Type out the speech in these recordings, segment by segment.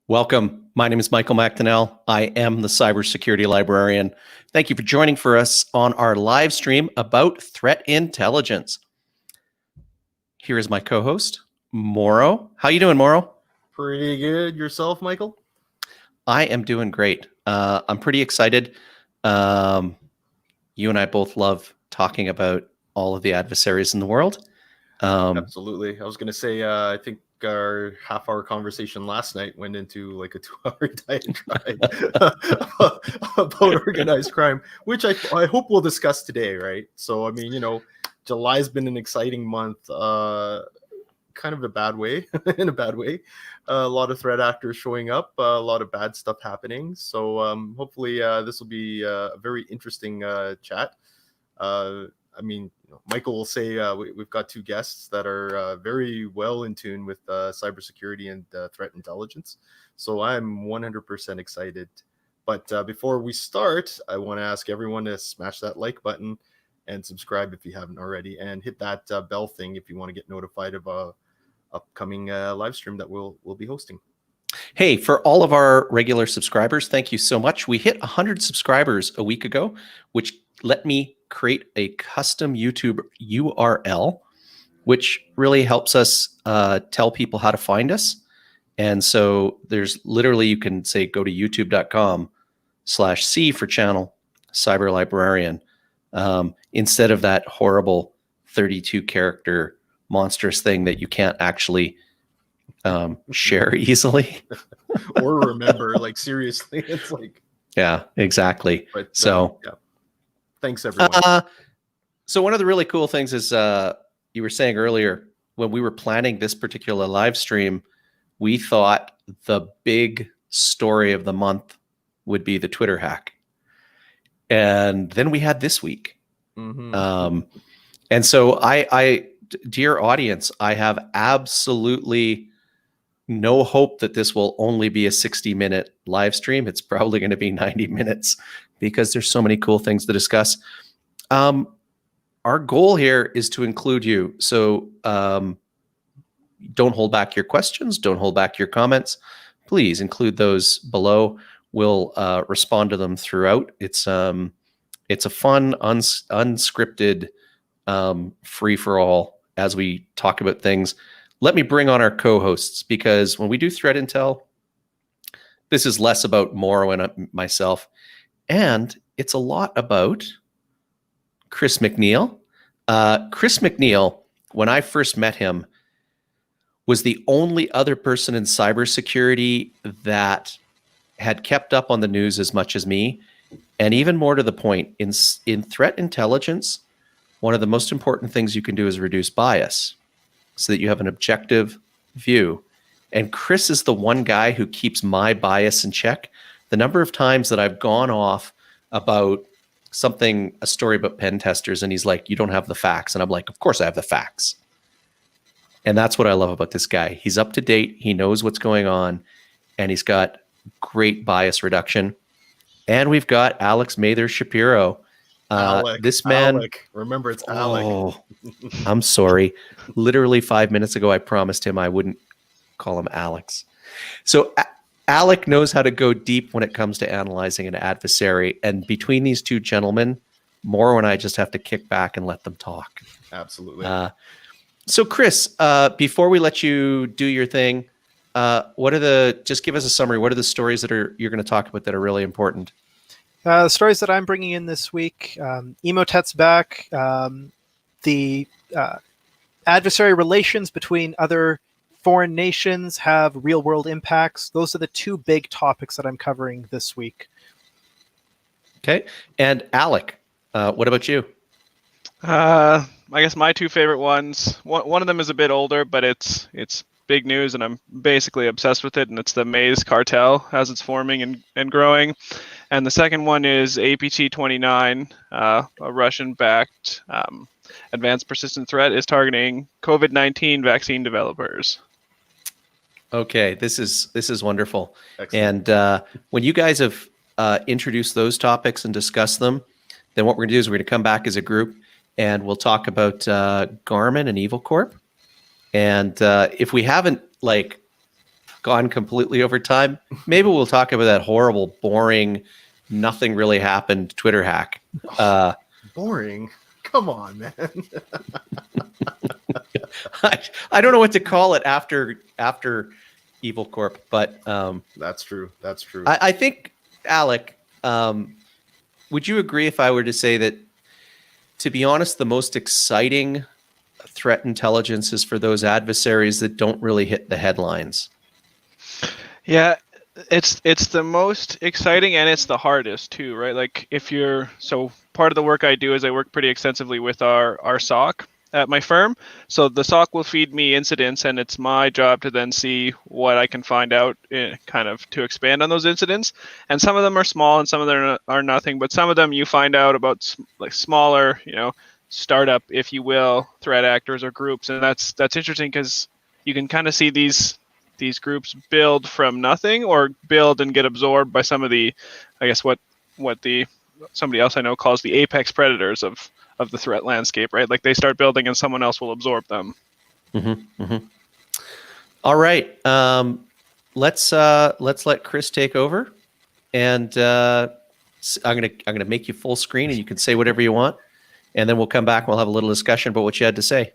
Welcome. My name is Michael McDonnell. I am the Cybersecurity Librarian. Thank you for joining for us on our live stream about threat intelligence. Here is my co-host, Moro. How you doing, Moro? Pretty good. Yourself, Michael? I am doing great. I'm pretty excited. You and I both love talking about all of the adversaries in the world. Absolutely. I was going to say, I think our half-hour conversation last night went into like a 2-hour diatribe about organized crime, which I hope we'll discuss today, right? So, I mean, July's been an exciting month, kind of a bad way, in a bad way. A lot of threat actors showing up, a lot of bad stuff happening. So hopefully this will be a very interesting chat. I mean, Michael will say we've got two guests that are very well in tune with cybersecurity and threat intelligence. So I'm 100% excited. But before we start, I want to ask everyone to smash that like button and subscribe if you haven't already, and hit that bell thing if you want to get notified of a upcoming live stream that we'll be hosting. Hey, for all of our regular subscribers, thank you so much. We hit 100 subscribers a week ago, which let me create a custom YouTube URL, which really helps us tell people how to find us. And so there's literally, you can say, go to youtube.com/C for channel Cyber Librarian, instead of that horrible 32 character monstrous thing that you can't actually share easily or remember. Like, seriously, it's like, yeah, exactly. But so yeah. Thanks, everyone. So one of the really cool things is you were saying earlier, when we were planning this particular live stream, we thought the big story of the month would be the Twitter hack. And then we had this week. Mm-hmm. And so I, dear audience, I have absolutely no hope that this will only be a 60-minute live stream. It's probably going to be 90 minutes because there's so many cool things to discuss. Our goal here is to include you. So don't hold back your questions. Don't hold back your comments. Please include those below. We'll respond to them throughout. It's a fun, unscripted free-for-all as we talk about things. Let me bring on our co-hosts, because when we do threat intel, this is less about Moro and myself, and it's a lot about Chris McNeil. Chris McNeil, when I first met him, was the only other person in cybersecurity that had kept up on the news as much as me. And even more to the point, in threat intelligence, one of the most important things you can do is reduce bias so that you have an objective view. And Chris is the one guy who keeps my bias in check. The number of times that I've gone off about something, a story about pen testers, and he's like, you don't have the facts. And I'm like, of course I have the facts. And that's what I love about this guy. He's up to date. He knows what's going on, and he's got great bias reduction. And we've got Alex Mather Shapiro. This man, Alec. Remember, it's Alec. Oh, I'm sorry. Literally 5 minutes ago, I promised him I wouldn't call him Alex. So Alec knows how to go deep when it comes to analyzing an adversary. And between these two gentlemen, Moro and I just have to kick back and let them talk. Absolutely. So Chris, before we let you do your thing, just give us a summary. What are the stories that you're going to talk about that are really important? The stories that I'm bringing in this week, Emote's back, the adversary relations between other foreign nations have real-world impacts. Those are the two big topics that I'm covering this week. Okay. And Alec, what about you? I guess my two favorite ones, one of them is a bit older, but it's big news, and I'm basically obsessed with it, and it's the Maze cartel as it's forming and growing. And the second one is APT-29, a Russian-backed advanced persistent threat is targeting COVID-19 vaccine developers. Okay, this is wonderful. Excellent. And when you guys have introduced those topics and discussed them, then what we're going to do is we're going to come back as a group, and we'll talk about Garmin and Evil Corp. And if we haven't gone completely over time. Maybe we'll talk about that horrible, boring, nothing really happened Twitter hack. Boring. Come on, man. I don't know what to call it after Evil Corp, but That's true. That's true. I think, Alec, would you agree if I were to say that, to be honest, the most exciting threat intelligence is for those adversaries that don't really hit the headlines? Yeah, it's the most exciting and it's the hardest too, right? Like so part of the work I do is I work pretty extensively with our SOC at my firm. So the SOC will feed me incidents, and it's my job to then see what I can find out, kind of to expand on those incidents. And some of them are small, and some of them are nothing. But some of them you find out about like smaller, startup, if you will, threat actors or groups, and that's interesting because you can kind of see these groups build from nothing or build and get absorbed by some of the, I guess what somebody else I know calls the apex predators of the threat landscape, right? Like they start building and someone else will absorb them. Mm-hmm, mm-hmm. All right. Let's let Chris take over, and I'm gonna make you full screen, and you can say whatever you want, and then we'll come back and we'll have a little discussion about what you had to say.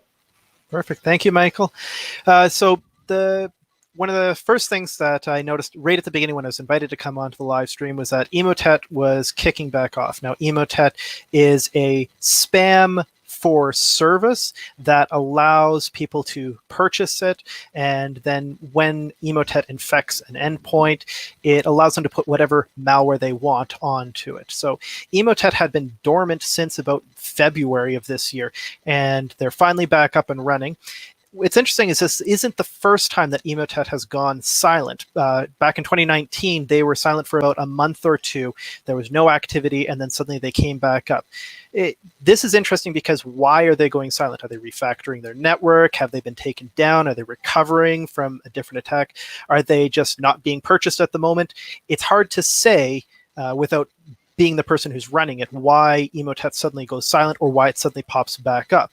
Perfect. Thank you, Michael. So one of the first things that I noticed right at the beginning when I was invited to come onto the live stream was that Emote was kicking back off. Now, Emote is a spam for service that allows people to purchase it, and then when Emote infects an endpoint, it allows them to put whatever malware they want onto it. So Emote had been dormant since about February of this year, and they're finally back up and running. What's interesting is this isn't the first time that Emote has gone silent. Back in 2019, they were silent for about a month or two. There was no activity, and then suddenly they came back up. This is interesting because why are they going silent? Are they refactoring their network? Have they been taken down? Are they recovering from a different attack? Are they just not being purchased at the moment? It's hard to say without being the person who's running it why Emote suddenly goes silent or why it suddenly pops back up.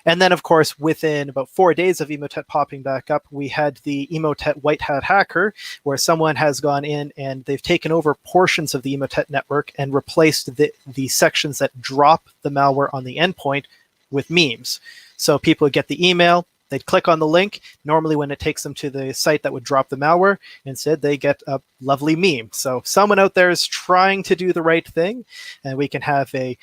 And then, of course, within about 4 days of Emote popping back up, we had the Emote White Hat hacker, where someone has gone in and they've taken over portions of the Emote network and replaced the sections that drop the malware on the endpoint with memes. So people would get the email, they'd click on the link. Normally, when it takes them to the site that would drop the malware, instead they get a lovely meme. So someone out there is trying to do the right thing, and we can have a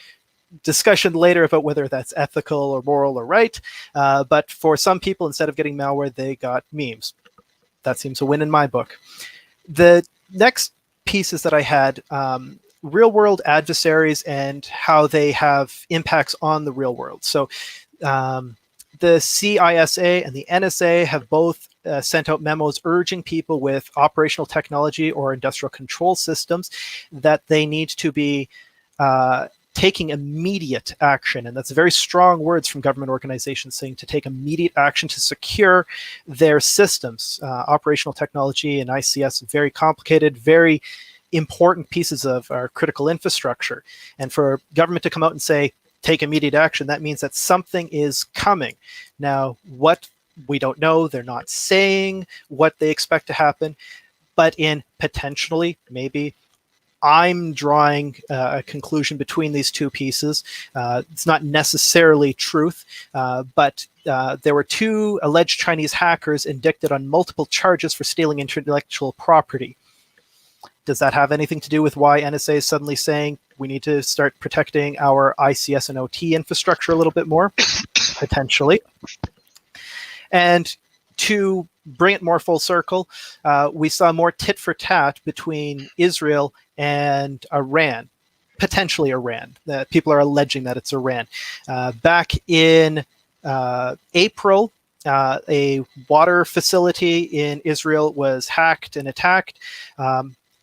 discussion later about whether that's ethical or moral or right. But for some people, instead of getting malware, they got memes. That seems a win in my book. The next pieces that I had, real world adversaries and how they have impacts on the real world. So the CISA and the NSA have both sent out memos urging people with operational technology or industrial control systems that they need to be taking immediate action. And that's very strong words from government organizations saying to take immediate action to secure their systems. Operational technology and ICS, very complicated, very important pieces of our critical infrastructure. And for government to come out and say, take immediate action, that means that something is coming. Now, what we don't know, they're not saying what they expect to happen, but in potentially, maybe, I'm drawing a conclusion between these two pieces. It's not necessarily truth, but there were 2 alleged Chinese hackers indicted on multiple charges for stealing intellectual property. Does that have anything to do with why NSA is suddenly saying we need to start protecting our ICS and OT infrastructure a little bit more? Potentially. And to bring it more full circle, we saw more tit for tat between Israel and Iran, potentially Iran. People are alleging that it's Iran. Back in April, a water facility in Israel was hacked and attacked.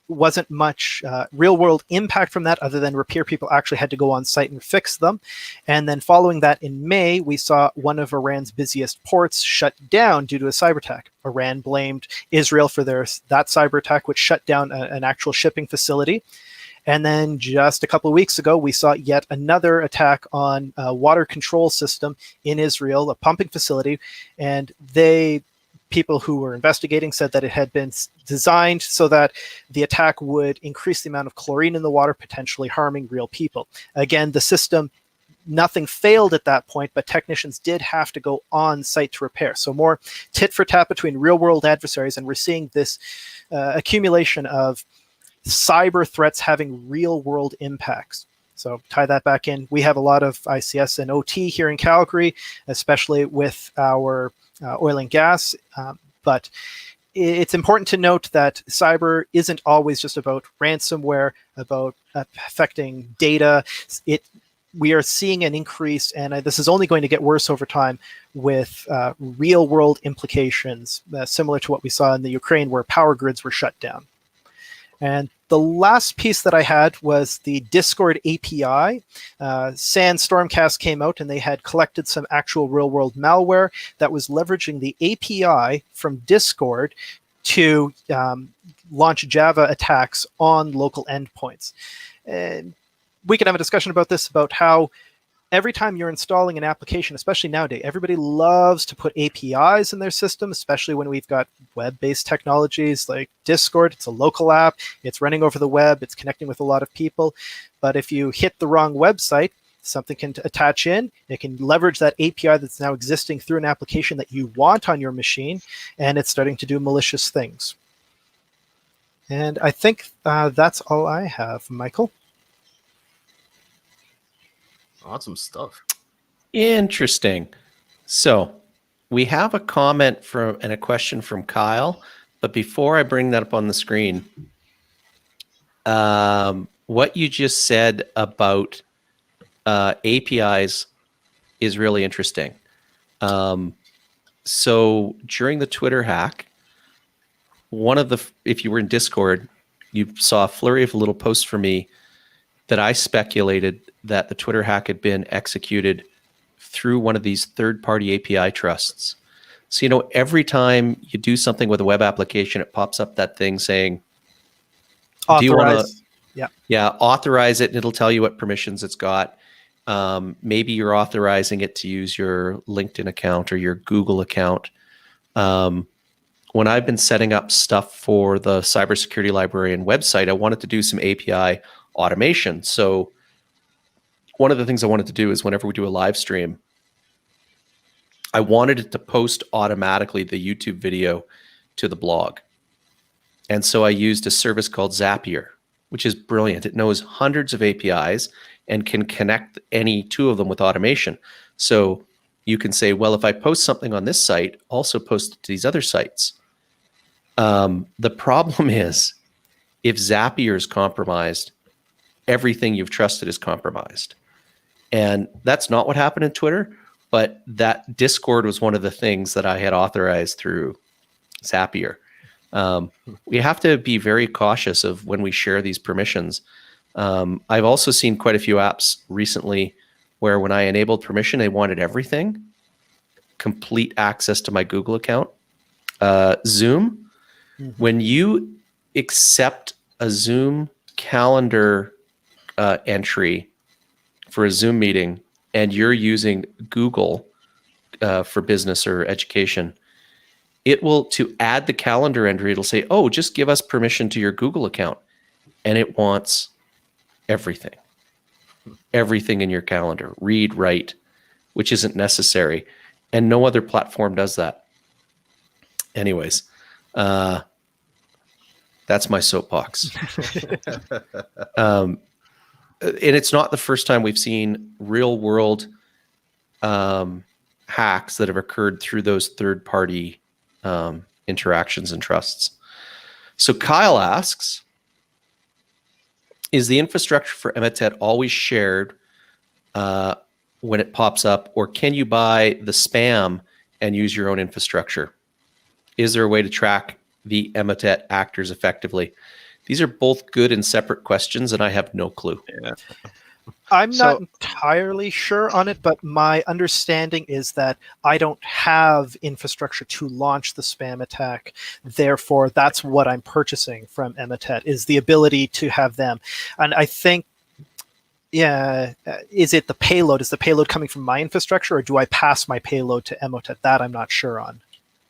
Wasn't much real world impact from that other than repair people actually had to go on site and fix them. And then following that in May, we saw one of Iran's busiest ports shut down due to a cyber attack. Iran blamed Israel for that cyber attack, which shut down an actual shipping facility. And then just a couple of weeks ago, we saw yet another attack on a water control system in Israel, a pumping facility, and people who were investigating said that it had been designed so that the attack would increase the amount of chlorine in the water, potentially harming real people. Again, the system, nothing failed at that point, but technicians did have to go on site to repair. So more tit for tat between real world adversaries, and we're seeing this accumulation of cyber threats having real world impacts. So tie that back in. We have a lot of ICS and OT here in Calgary, especially with our oil and gas. But it's important to note that cyber isn't always just about ransomware, about affecting data. We are seeing an increase, and this is only going to get worse over time, with real world implications, similar to what we saw in the Ukraine, where power grids were shut down. And the last piece that I had was the Discord API. SAN Stormcast came out, and they had collected some actual real-world malware that was leveraging the API from Discord to launch Java attacks on local endpoints. And we can have a discussion about this, about how every time you're installing an application, especially nowadays, everybody loves to put APIs in their system, especially when we've got web-based technologies like Discord. It's a local app. It's running over the web. It's connecting with a lot of people. But if you hit the wrong website, something can attach in. It can leverage that API that's now existing through an application that you want on your machine, and it's starting to do malicious things. And I think that's all I have, Michael. Awesome stuff. Interesting. So we have a comment and a question from Kyle, but before I bring that up on the screen, what you just said about APIs is really interesting. So during the Twitter hack, if you were in Discord, you saw a flurry of little posts from me that I speculated that the Twitter hack had been executed through one of these third-party API trusts. So, every time you do something with a web application, it pops up that thing saying, Authorize. do you want to authorize it, and it'll tell you what permissions it's got. Maybe you're authorizing it to use your LinkedIn account or your Google account. When I've been setting up stuff for the Cybersecurity Librarian website, I wanted to do some API automation. So one of the things I wanted to do is whenever we do a live stream, I wanted it to post automatically the YouTube video to the blog. And so I used a service called Zapier, which is brilliant. It knows hundreds of APIs and can connect any two of them with automation. So you can say, well, if I post something on this site, also post it to these other sites. The problem is, if Zapier is compromised, everything you've trusted is compromised. And that's not what happened in Twitter, but that Discord was one of the things that I had authorized through Zapier. We have to be very cautious of when we share these permissions. I've also seen quite a few apps recently where when I enabled permission, they wanted everything, complete access to my Google account. Zoom, when you accept a Zoom calendar entry for a Zoom meeting and you're using Google for business or education, it will, to add the calendar entry, it'll say, oh, just give us permission to your Google account. And it wants everything in your calendar, read, write, which isn't necessary. And no other platform does that. Anyways, that's my soapbox. And it's not the first time we've seen real world hacks that have occurred through those third-party interactions and trusts. So Kyle asks, is the infrastructure for Emote always shared when it pops up, or can you buy the spam and use your own infrastructure? Is there a way to track the Emote actors effectively? These are both good and separate questions, and I have no clue. Yeah. I'm not entirely sure on it, but my understanding is that I don't have infrastructure to launch the spam attack. Therefore, that's what I'm purchasing from Emote, is the ability to have them. And I think, is it the payload? Is the payload coming from my infrastructure, or do I pass my payload to Emote? That I'm not sure on.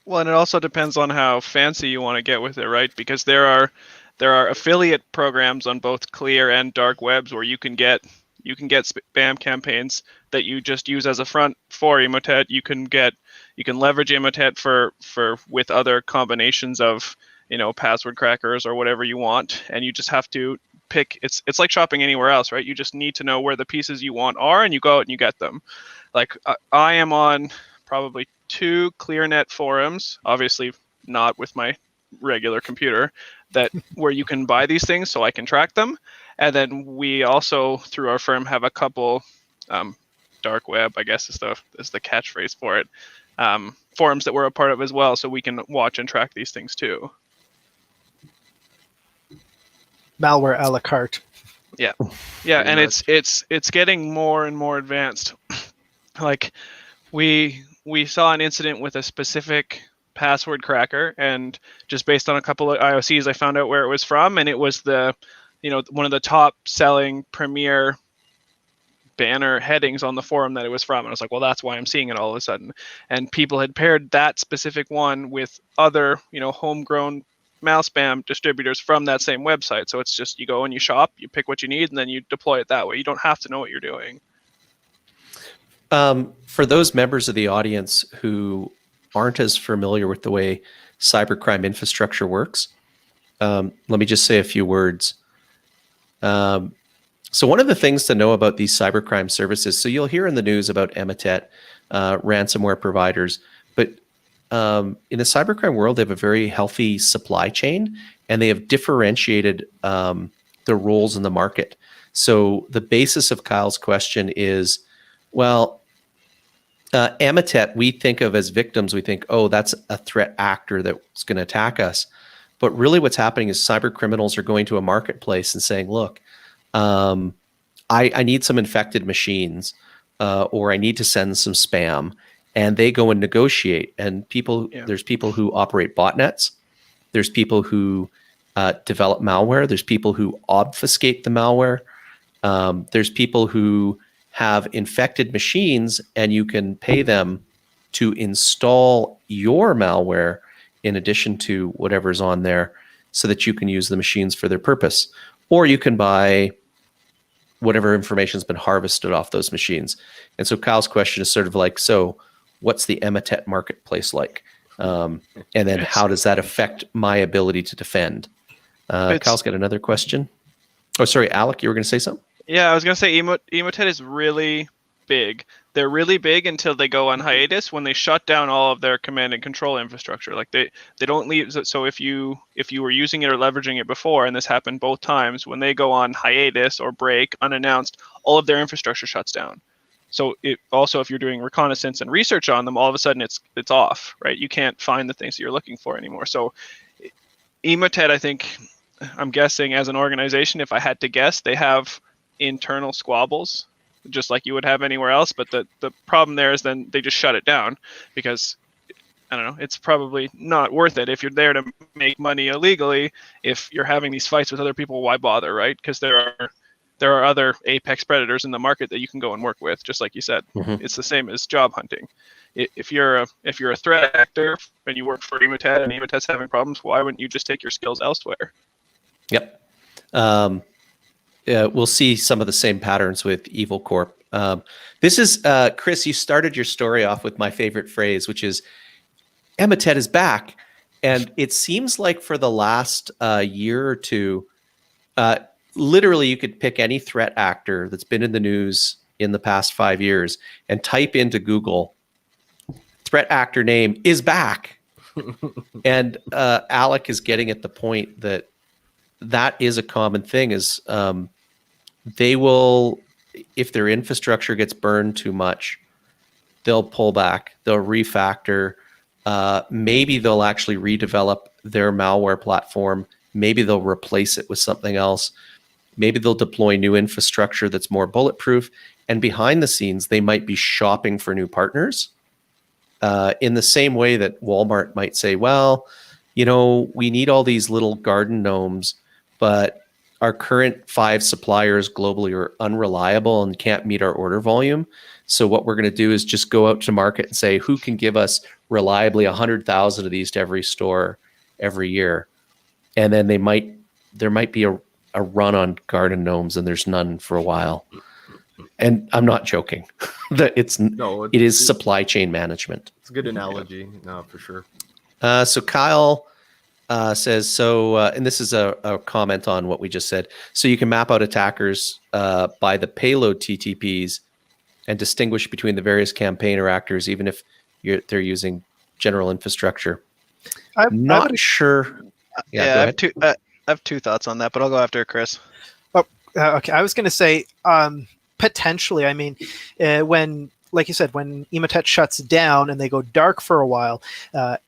Well, and it also depends on how fancy you want to get with it, right? Because there are affiliate programs on both clear and dark webs where you can get spam campaigns that you just use as a front for Emotet. You can leverage Emotet for with other combinations of, password crackers or whatever you want, and you just have to pick. It's like shopping anywhere else, right? You just need to know where the pieces you want are, and you go out and you get them. Like I am on probably 2 ClearNet forums, obviously not with my regular computer, that where you can buy these things so I can track them. And then we also, through our firm, have a couple dark web, I guess is the catchphrase for it, forums that we're a part of as well, so we can watch and track these things too. Malware a la carte. Yeah, Pretty and much. it's getting more and more advanced. Like we saw an incident with a specific password cracker, and just based on a couple of IOCs, I found out where it was from, and it was one of the top selling premier banner headings on the forum that it was from. And I was like, well, that's why I'm seeing it all of a sudden. And people had paired that specific one with other, homegrown mail spam distributors from that same website. So it's just, you go and you shop, you pick what you need, and then you deploy it that way. You don't have to know what you're doing. For those members of the audience who aren't as familiar with the way cybercrime infrastructure works, let me just say a few words. So one of the things to know about these cybercrime services, so you'll hear in the news about Emotet, ransomware providers, but in the cybercrime world, they have a very healthy supply chain, and they have differentiated the roles in the market. So the basis of Kyle's question is, well, Emotet, we think of as victims. We think, oh, that's a threat actor that's going to attack us. But really what's happening is cyber criminals are going to a marketplace and saying, look, I need some infected machines, or I need to send some spam. And they go and negotiate. And there's people who operate botnets. There's people who develop malware. There's people who obfuscate the malware. There's people who have infected machines, and you can pay them to install your malware in addition to whatever's on there so that you can use the machines for their purpose. Or you can buy whatever information has been harvested off those machines. And so Kyle's question is sort of like, so what's the Emotet marketplace like? And then how does that affect my ability to defend? Kyle's got another question. Oh, sorry, Alec, you were going to say something? Yeah, I was going to say Emotet is really big. They're really big until they go on hiatus, when they shut down all of their command and control infrastructure. Like they don't leave. So if you were using it or leveraging it before, and this happened both times, when they go on hiatus or break unannounced, all of their infrastructure shuts down. So if you're doing reconnaissance and research on them, all of a sudden it's off, right? You can't find the things that you're looking for anymore. So Emotet, I think, I'm guessing as an organization, if I had to guess, they have internal squabbles just like you would have anywhere else, but the problem there is then they just shut it down, because I don't know, it's probably not worth it if you're there to make money illegally. If you're having these fights with other people, why bother, right? Because there are other apex predators in the market that you can go and work with, just like you said. Mm-hmm. It's the same as job hunting. If you're a threat actor and you work for Emotet and Emotet's having problems, why wouldn't you just take your skills elsewhere? Yep. We'll see some of the same patterns with Evil Corp. This is, Chris, you started your story off with my favorite phrase, which is, Emotet is back. And it seems like for the last year or two, literally you could pick any threat actor that's been in the news in the past 5 years and type into Google, threat actor name is back. And Alec is getting at the point that is a common thing, is they will, if their infrastructure gets burned too much, they'll pull back, they'll refactor, maybe they'll actually redevelop their malware platform, maybe they'll replace it with something else, maybe they'll deploy new infrastructure that's more bulletproof, and behind the scenes, they might be shopping for new partners. In the same way that Walmart might say, well, we need all these little garden gnomes, but our current 5 suppliers globally are unreliable and can't meet our order volume. So what we're going to do is just go out to market and say, who can give us reliably 100,000 of these to every store every year, and then there might be a run on garden gnomes, and there's none for a while. And I'm not joking. That it is supply chain management. It's a good analogy, no, for sure. So Kyle says, and this is a comment on what we just said. So you can map out attackers by the payload TTPs and distinguish between the various campaigner actors, even if they're using general infrastructure. I'm not sure. Yeah, I have two thoughts on that, but I'll go after Chris. Okay, I was going to say potentially. I mean, when, like you said, when Emotet shuts down and they go dark for a while,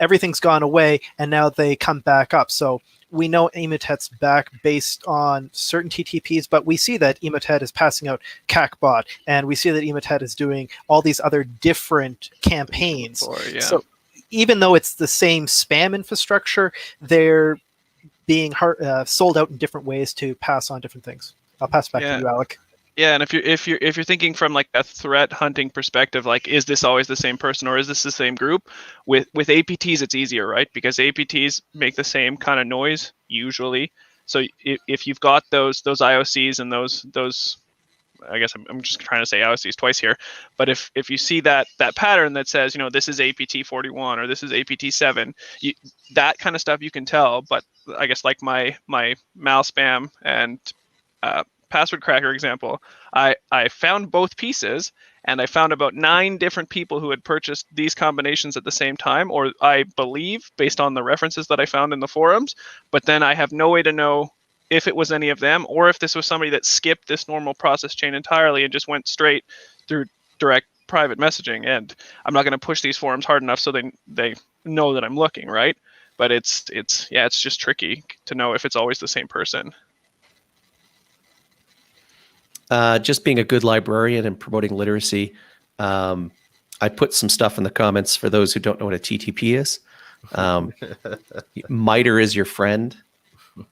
everything's gone away, and now they come back up. So we know Emotet's back based on certain TTPs, but we see that Emotet is passing out CACbot, and we see that Emotet is doing all these other different campaigns. So even though it's the same spam infrastructure, they're being sold out in different ways to pass on different things. I'll pass back to you, Alec. Yeah, and if you're thinking from like a threat hunting perspective, like is this always the same person or is this the same group? With APTs, it's easier, right? Because APTs make the same kind of noise usually. So if you've got those IOCs and those, I guess I'm just trying to say IOCs twice here, but if you see that pattern that says, this is APT 41 or this is APT 7, that kind of stuff you can tell. But I guess like my mal spam and password cracker example, I found both pieces, and I found about 9 different people who had purchased these combinations at the same time, or I believe based on the references that I found in the forums, but then I have no way to know if it was any of them or if this was somebody that skipped this normal process chain entirely and just went straight through direct private messaging. And I'm not going to push these forums hard enough so they know that I'm looking, right? But it's just tricky to know if it's always the same person. Just being a good librarian and promoting literacy, I put some stuff in the comments for those who don't know what a TTP is. MITRE is your friend.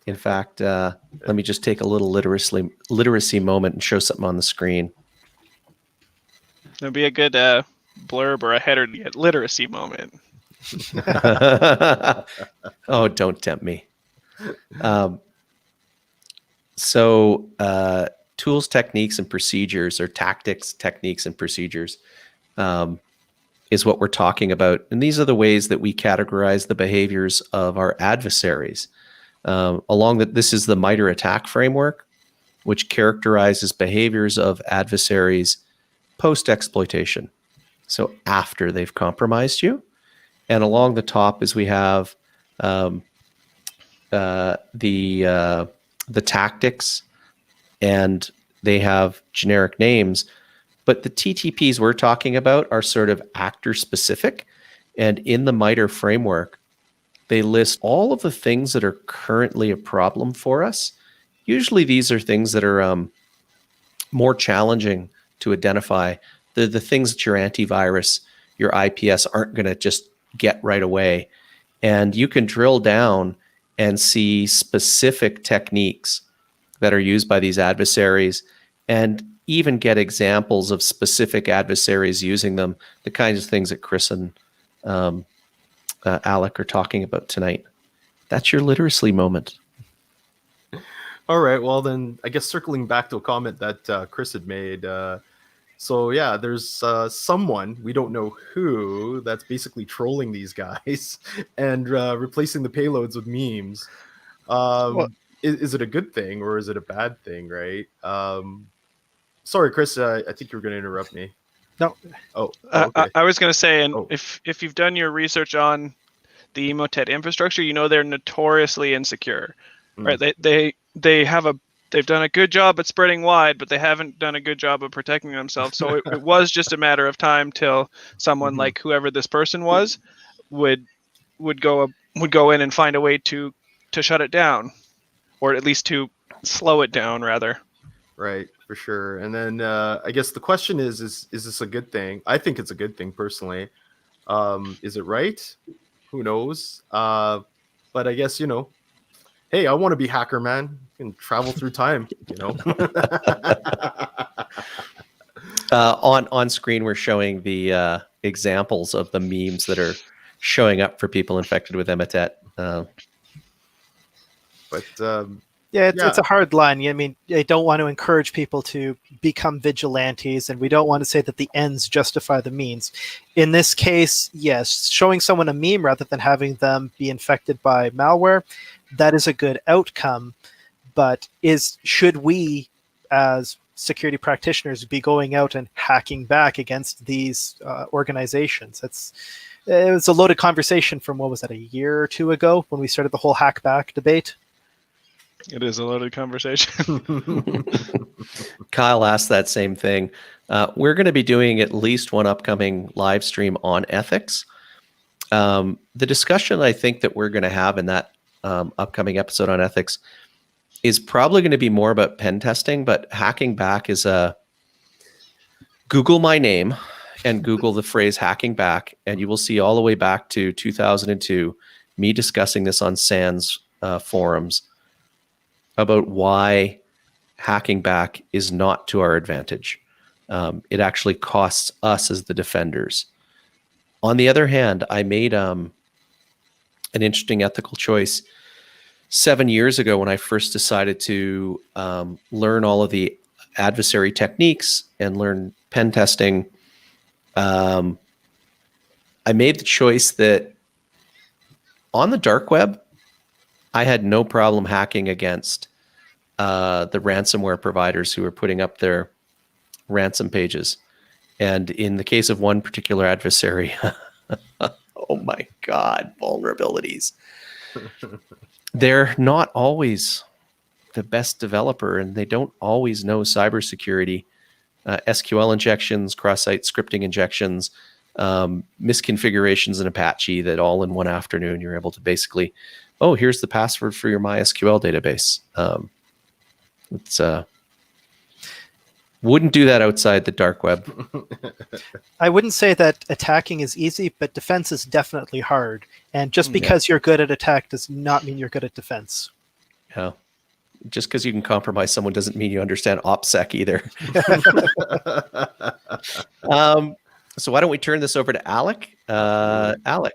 In fact, let me just take a little literacy moment and show something on the screen. It'll be a good blurb or a header to get literacy moment. Oh, don't tempt me. So tools, techniques, and procedures, or tactics, techniques, and procedures is what we're talking about. And these are the ways that we categorize the behaviors of our adversaries. This is the MITRE attack framework, which characterizes behaviors of adversaries post-exploitation. So after they've compromised you. And along the top is we have the tactics, and they have generic names. But the TTPs we're talking about are sort of actor specific. And in the MITRE framework, they list all of the things that are currently a problem for us. Usually these are things that are more challenging to identify. The things that your antivirus, your IPS aren't going to just get right away. And you can drill down and see specific techniques that are used by these adversaries, and even get examples of specific adversaries using them, the kinds of things that Chris and Alec are talking about tonight. That's your literacy moment. All right, well then, I guess circling back to a comment that Chris had made. So yeah, there's someone, we don't know who, that's basically trolling these guys and replacing the payloads with memes. Is it a good thing or is it a bad thing, right? Sorry, Chris, I think you were going to interrupt me. No. Oh, okay. I was going to say, if you've done your research on the Emotet infrastructure, they're notoriously insecure, right? They've done a good job at spreading wide, but they haven't done a good job of protecting themselves. So it was just a matter of time till someone like whoever this person was would go in and find a way to shut it down, or at least to slow it down, rather. Right, for sure. And then I guess the question is this a good thing? I think it's a good thing personally. Is it right? Who knows? But I guess, hey, I want to be hacker, man. You can travel through time, On screen, we're showing the examples of the memes that are showing up for people infected with Emote. But Yeah, Yeah. it's a hard line. I mean, I don't want to encourage people to become vigilantes, and we don't want to say that the ends justify the means. In this case, yes, showing someone a meme rather than having them be infected by malware, that is a good outcome. But should we, as security practitioners, be going out and hacking back against these organizations? It was a loaded conversation from, what was that, a year or two ago when we started the whole hack back debate. It is a loaded conversation. Kyle asked that same thing. We're going to be doing at least one upcoming live stream on ethics. The discussion I think that we're going to have in that upcoming episode on ethics is probably going to be more about pen testing, but hacking back is Google my name and Google the phrase hacking back, and you will see all the way back to 2002, me discussing this on SANS forums about why hacking back is not to our advantage. It actually costs us as the defenders. On the other hand, I made an interesting ethical choice 7 years ago when I first decided to learn all of the adversary techniques and learn pen testing. I made the choice that on the dark web, I had no problem hacking against the ransomware providers who are putting up their ransom pages. And in the case of one particular adversary, oh my God, vulnerabilities. They're not always the best developer, and they don't always know cybersecurity. SQL injections, cross-site scripting injections, misconfigurations in Apache that all in one afternoon you're able to basically, oh, here's the password for your MySQL database. It's wouldn't do that outside the dark web. I wouldn't say that attacking is easy, but defense is definitely hard. And just because you're good at attack does not mean you're good at defense. Yeah. Just because you can compromise someone doesn't mean you understand OPSEC either. So why don't we turn this over to Alec? Alec.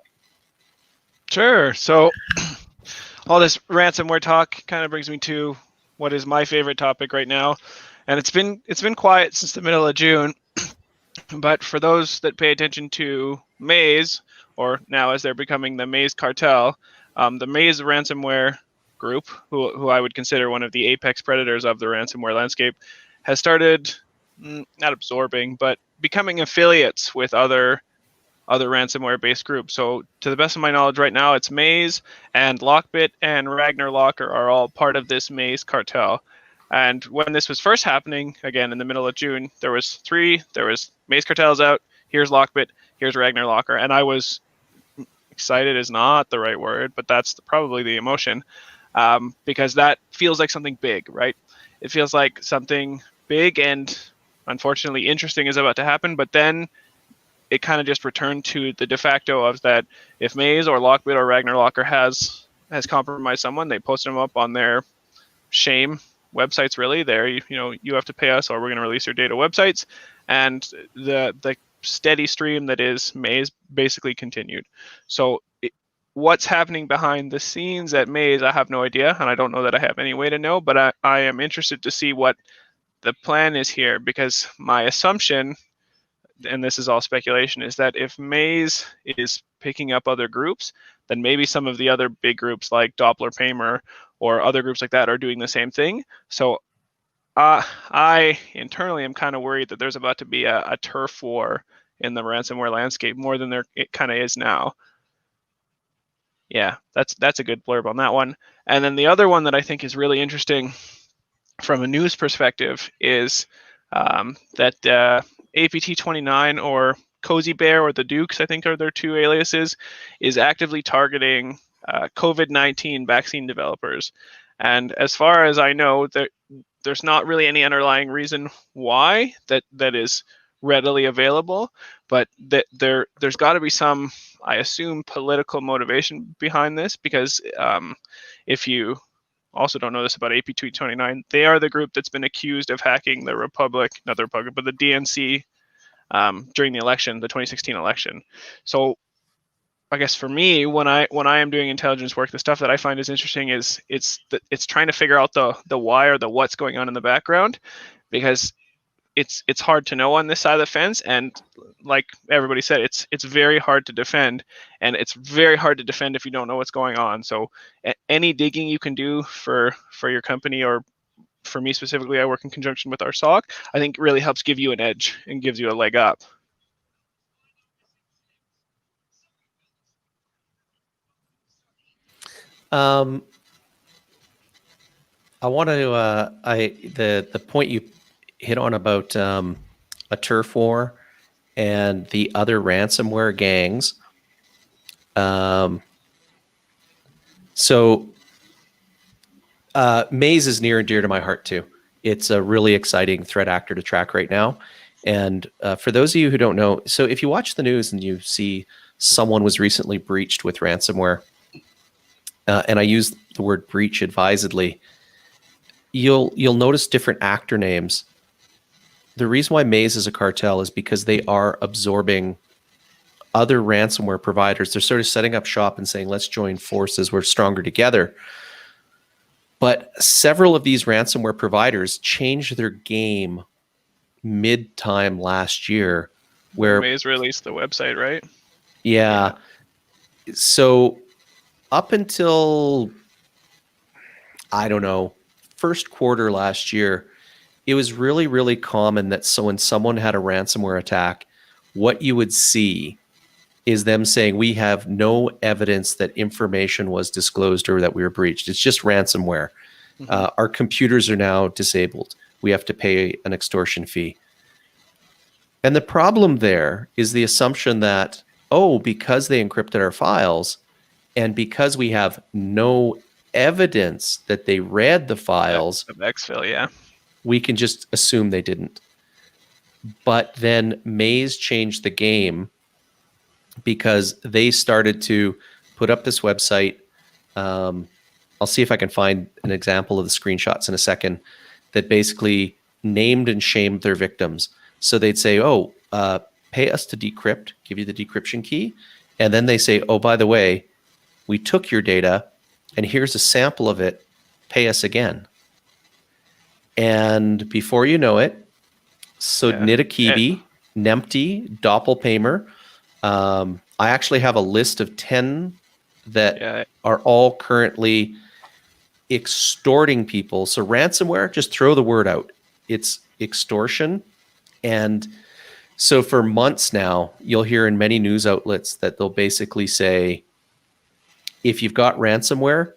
Sure. So all this ransomware talk kind of brings me to what is my favorite topic right now. And it's been quiet since the middle of June. But for those that pay attention to Maze, or now as they're becoming the Maze cartel, the Maze ransomware group, who I would consider one of the apex predators of the ransomware landscape, has started not absorbing, but becoming affiliates with other ransomware-based groups. So to the best of my knowledge right now, it's Maze and Lockbit and Ragnar Locker are all part of this Maze cartel. And when this was first happening, again, in the middle of June, there was three. There was Maze Cartel's out, here's Lockbit, here's Ragnar Locker. And I was excited is not the right word, but that's probably the emotion, because that feels like something big, right? It feels like something big and unfortunately interesting is about to happen, but then it kind of just returned to the de facto of that if Maze or Lockbit or Ragnar Locker has compromised someone, they post them up on their shame websites, really. There, you have to pay us or we're going to release your data websites. And the steady stream that is Maze basically continued. So what's happening behind the scenes at Maze, I have no idea. And I don't know that I have any way to know, but I am interested to see what the plan is here, because my assumption, and this is all speculation, is that if Maze is picking up other groups, then maybe some of the other big groups like Doppler Paymer or other groups like that are doing the same thing. So I internally am kind of worried that there's about to be a turf war in the ransomware landscape more than it kind of is now. Yeah, that's a good blurb on that one. And then the other one that I think is really interesting from a news perspective is that APT29 or Cozy Bear or the Dukes, I think are their two aliases, is actively targeting COVID-19 vaccine developers. And as far as I know, there's not really any underlying reason why that is readily available, but there's got to be some, I assume, political motivation behind this, because if you also don't know this about AP229, they are the group that's been accused of hacking the DNC during the election, the 2016 election. So I guess for me, when I am doing intelligence work, the stuff that I find is interesting is it's trying to figure out the why or the what's going on in the background, because it's hard to know on this side of the fence, and like everybody said, it's very hard to defend, and it's very hard to defend if you don't know what's going on. So any digging you can do for your company, or for me specifically, I work in conjunction with our SOC, I think really helps give you an edge and gives you a leg up. I want to the point you hit on about a turf war and the other ransomware gangs. So Maze is near and dear to my heart too. It's a really exciting threat actor to track right now. And for those of you who don't know, so if you watch the news and you see someone was recently breached with ransomware, and I use the word breach advisedly, you'll notice different actor names. The reason why Maze is a cartel is because they are absorbing other ransomware providers. They're sort of setting up shop and saying, let's join forces. We're stronger together. But several of these ransomware providers changed their game mid-time last year, where Maze released the website, right? Yeah. So up until, I don't know, first quarter last year, it was really, really common that when someone had a ransomware attack, what you would see is them saying, we have no evidence that information was disclosed or that we were breached. It's just ransomware. Our computers are now disabled. We have to pay an extortion fee. And the problem there is the assumption that, because they encrypted our files and because we have no evidence that they read the files of exfil, yeah, we can just assume they didn't. But then Maze changed the game because they started to put up this website. I'll see if I can find an example of the screenshots in a second, that basically named and shamed their victims. So they'd say, pay us to decrypt, give you the decryption key. And then they say, by the way, we took your data and here's a sample of it, pay us again. And before you know it, Nitakibi, Nempty, Doppelpaymer. I actually have a list of 10 that are all currently extorting people. So ransomware, just throw the word out. It's extortion. And so for months now, you'll hear in many news outlets that they'll basically say, if you've got ransomware,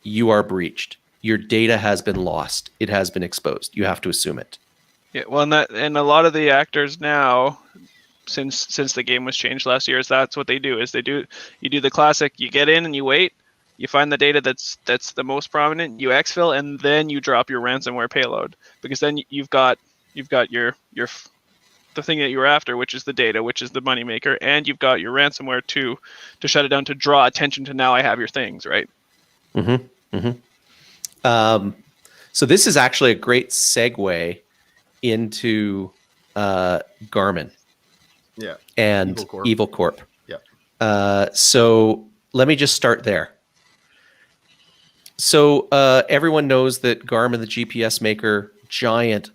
you are breached. Your data has been lost. It has been exposed. You have to assume it. Yeah, well, and a lot of the actors now, since the game was changed last year, that's what they do. You do the classic. You get in and you wait. You find the data that's the most prominent. You exfil, and then you drop your ransomware payload, because then you've got your the thing that you were after, which is the data, which is the moneymaker, and you've got your ransomware to shut it down, to draw attention to, now I have your things, right? So this is actually a great segue into Garmin. Yeah. And Evil Corp. Yeah. So let me just start there. So everyone knows that Garmin, the GPS maker, giant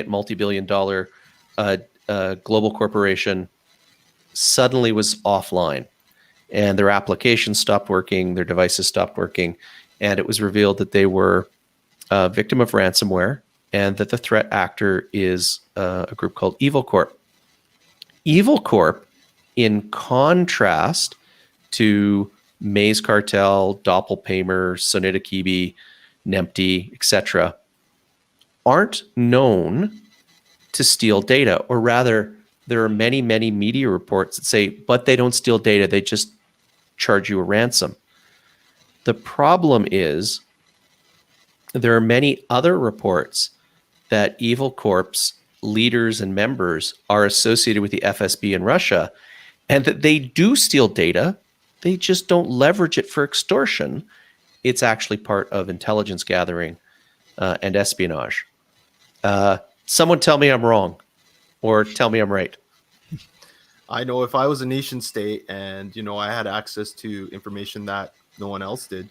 multi-billion-dollar global corporation, suddenly was offline, and their applications stopped working, their devices stopped working, and it was revealed that they were a victim of ransomware, and that the threat actor is a group called Evil Corp. Evil Corp, in contrast to Maze Cartel, Doppelpaymer, Sonitakibi, Nempty, etc., aren't known to steal data. Or rather, there are many media reports that say, but they don't steal data, they just charge you a ransom. The problem is there are many other reports that Evil Corp's leaders and members are associated with the FSB in Russia, and that they do steal data. They just don't leverage it for extortion. It's actually part of intelligence gathering and espionage. Someone tell me I'm wrong, or tell me I'm right. I know if I was a nation state and I had access to information that no one else did,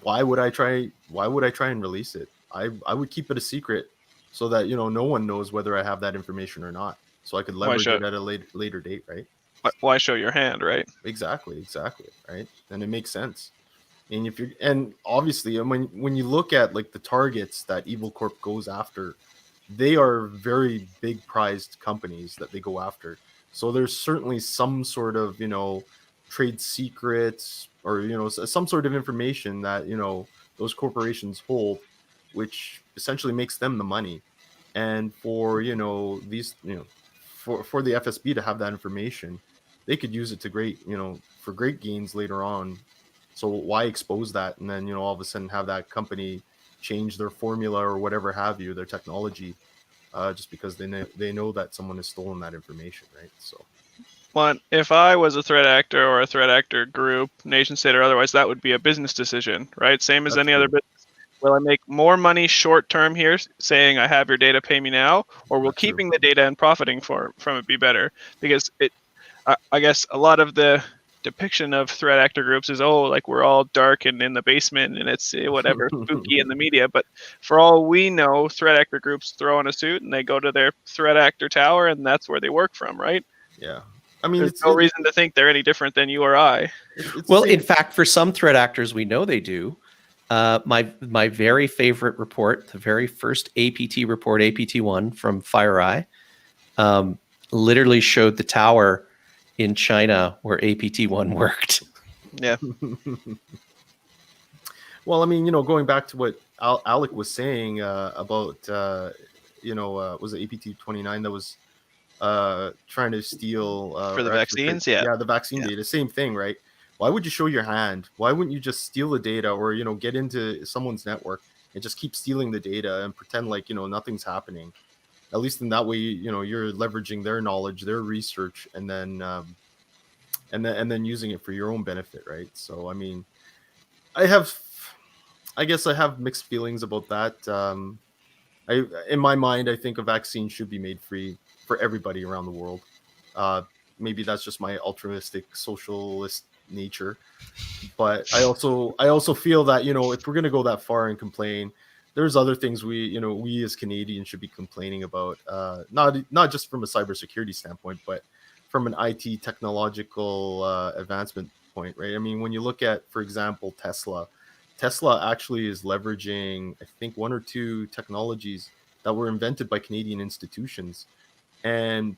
why would I try and release it? I would keep it a secret so that no one knows whether I have that information or not, so I could Why leverage show it at a later date, right? why show your hand, right? Exactly, right? And it makes sense. And obviously, and when you look at like the targets that Evil Corp goes after, they are very big prized companies that they go after. So there's certainly some sort of trade secrets or some sort of information that those corporations hold, which essentially makes them the money. And for these for the FSB to have that information, they could use it to for great gains later on. So why expose that and then all of a sudden have that company change their formula or whatever have you, their technology, just because they know that someone has stolen that information, right? So Well, if I was a threat actor or a threat actor group, nation state or otherwise, that would be a business decision, right? Same as that's any other true. business. Will I make more money short term here, saying I have your data, pay me now, or will That's true. keeping the data and profiting from it be better? Because I guess a lot of the depiction of threat actor groups is like we're all dark and in the basement and it's whatever spooky in the media. But for all we know, threat actor groups throw on a suit and they go to their threat actor tower and that's where they work from, right? Yeah. I mean, There's no reason to think they're any different than you or I. it's Well, in fact, for some threat actors, we know they do. My very favorite report, the very first APT report, APT1 from FireEye, literally showed the tower in China where APT1 worked. Yeah. Well, I mean, going back to what Alec was saying about, was it APT29 that was trying to steal For the or actually vaccines, yeah. the vaccine Yeah. data, same thing, right? Why would you show your hand? Why wouldn't you just steal the data or get into someone's network and just keep stealing the data and pretend like nothing's happening? At least in that way, you're leveraging their knowledge, their research, and then using it for your own benefit, right? So I mean, I guess I have mixed feelings about that. In my mind, I think a vaccine should be made free for everybody around the world. Maybe that's just my altruistic socialist nature, but I also feel that if we're gonna go that far and complain, there's other things we as Canadians should be complaining about. Not just from a cybersecurity standpoint, but from an IT technological advancement point, right? I mean, when you look at, for example, Tesla actually is leveraging, I think, one or two technologies that were invented by Canadian institutions. And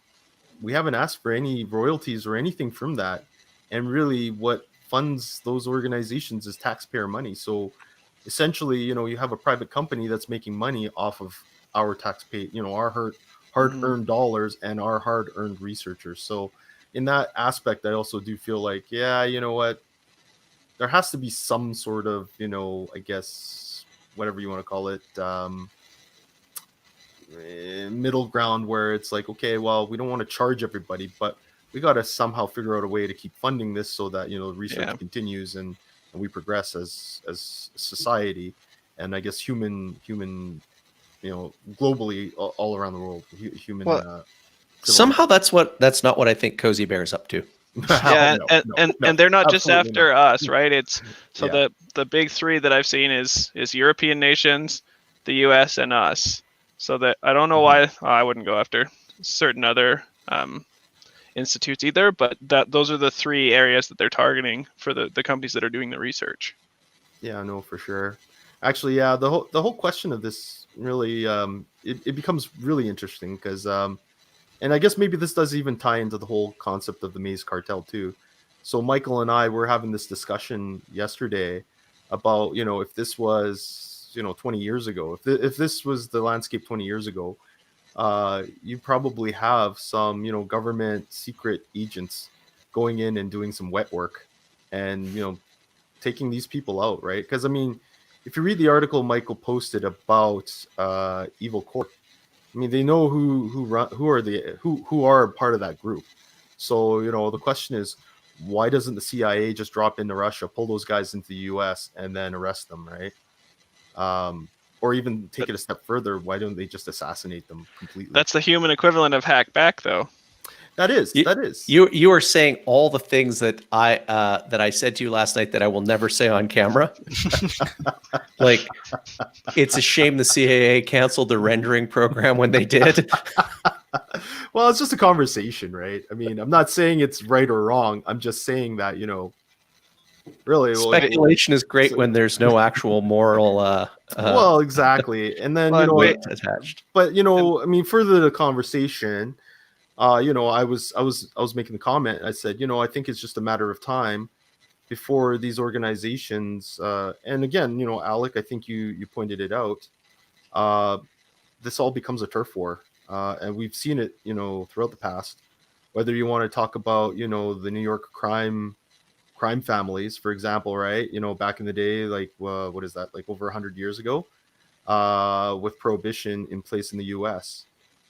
we haven't asked for any royalties or anything from that. And really what funds those organizations is taxpayer money. So essentially, you have a private company that's making money off of our taxpayer, our hard-earned dollars and our hard-earned researchers. So in that aspect, I also do feel like, yeah, you know what? There has to be some sort of, I guess, whatever you want to call it, middle ground where it's like, okay, well, we don't want to charge everybody, but we got to somehow figure out a way to keep funding this so that, research continues and we progress as society. And I guess human, globally all around the world, human. Well, Somehow that's not what I think Cozy Bear's up to. Yeah, and they're not just after us, right? It's so Yeah. the big three that I've seen is European nations, the US, and us. So that I don't know why I wouldn't go after certain other institutes either, but those are the three areas that they're targeting for the companies that are doing the research. Yeah, no, for sure. Actually, yeah, the whole question of this really it becomes really interesting because and I guess maybe this does even tie into the whole concept of the Maze Cartel too. So Michael and I were having this discussion yesterday about, if this was, 20 years ago, if this was the landscape 20 years ago, you probably have some, government secret agents going in and doing some wet work and, taking these people out, right? Because I mean, if you read the article Michael posted about Evil Corp, I mean, they know who are part of that group. So, the question is, why doesn't the CIA just drop into Russia, pull those guys into the US, and then arrest them, right? Or even take it a step further, why don't they just assassinate them completely? That's the human equivalent of hack back, though. That is. You are saying all the things that I said to you last night that I will never say on camera. Like, it's a shame the CIA canceled the rendering program when they did. Well, it's just a conversation, right? I mean, I'm not saying it's right or wrong. I'm just saying that, really. Speculation is great when there's no actual moral. Well, exactly. And then, weight attached. But I mean, further the conversation, I was making the comment. I said, I think it's just a matter of time before these organizations, and again, Alec, I think you pointed it out. This all becomes a turf war, and we've seen it, throughout the past. Whether you want to talk about, the New York crime families, for example, right? Back in the day, like what is that? Like over 100 years ago, with prohibition in place in the U.S.,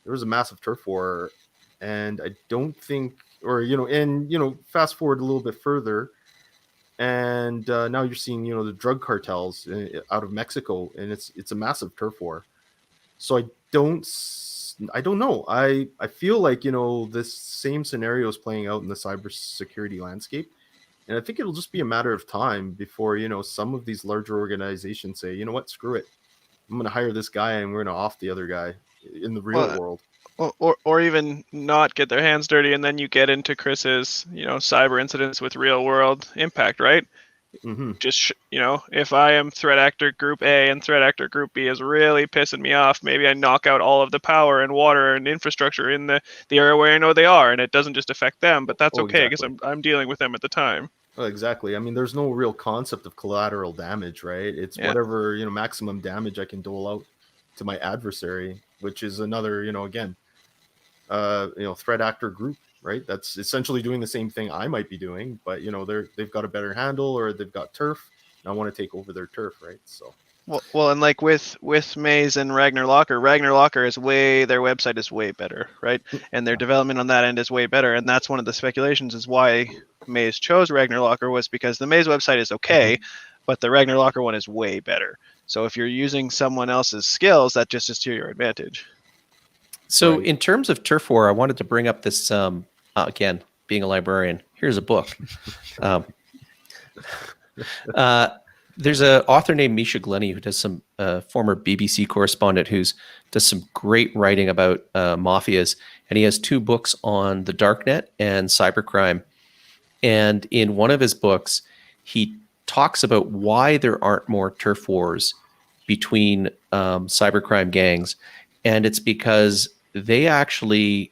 there was a massive turf war. And I don't think, fast forward a little bit further, and now you're seeing, the drug cartels out of Mexico, and it's a massive turf war. So I don't know. I feel like, this same scenario is playing out in the cybersecurity landscape, and I think it'll just be a matter of time before, some of these larger organizations say, you know what, screw it, I'm going to hire this guy, and we're going to off the other guy in the real world. Or even not get their hands dirty, and then you get into Chris's, cyber incidents with real world impact, right? Mm-hmm. Just, if I am threat actor group A and threat actor group B is really pissing me off, maybe I knock out all of the power and water and infrastructure in the area where I know they are, and it doesn't just affect them, but that's okay because I'm dealing with them at the time. Well, exactly. I mean, there's no real concept of collateral damage, right? It's whatever, maximum damage I can dole out to my adversary, which is another, again, threat actor group, right? That's essentially doing the same thing I might be doing, but they've got a better handle, or they've got turf, and I want to take over their turf, right? So well, and like with Maze and Ragnar Locker is their website is way better, right? And their development on that end is way better, and that's one of the speculations is why Maze chose Ragnar Locker, was because the Maze website is okay, but the Ragnar Locker one is way better. So if you're using someone else's skills, that just is to your advantage. So in terms of turf war, I wanted to bring up this, again, being a librarian, here's a book. There's an author named Misha Glenny who does some former BBC correspondent does some great writing about mafias. And he has 2 books on the darknet and cybercrime. And in one of his books, he talks about why there aren't more turf wars between cybercrime gangs. And it's because they actually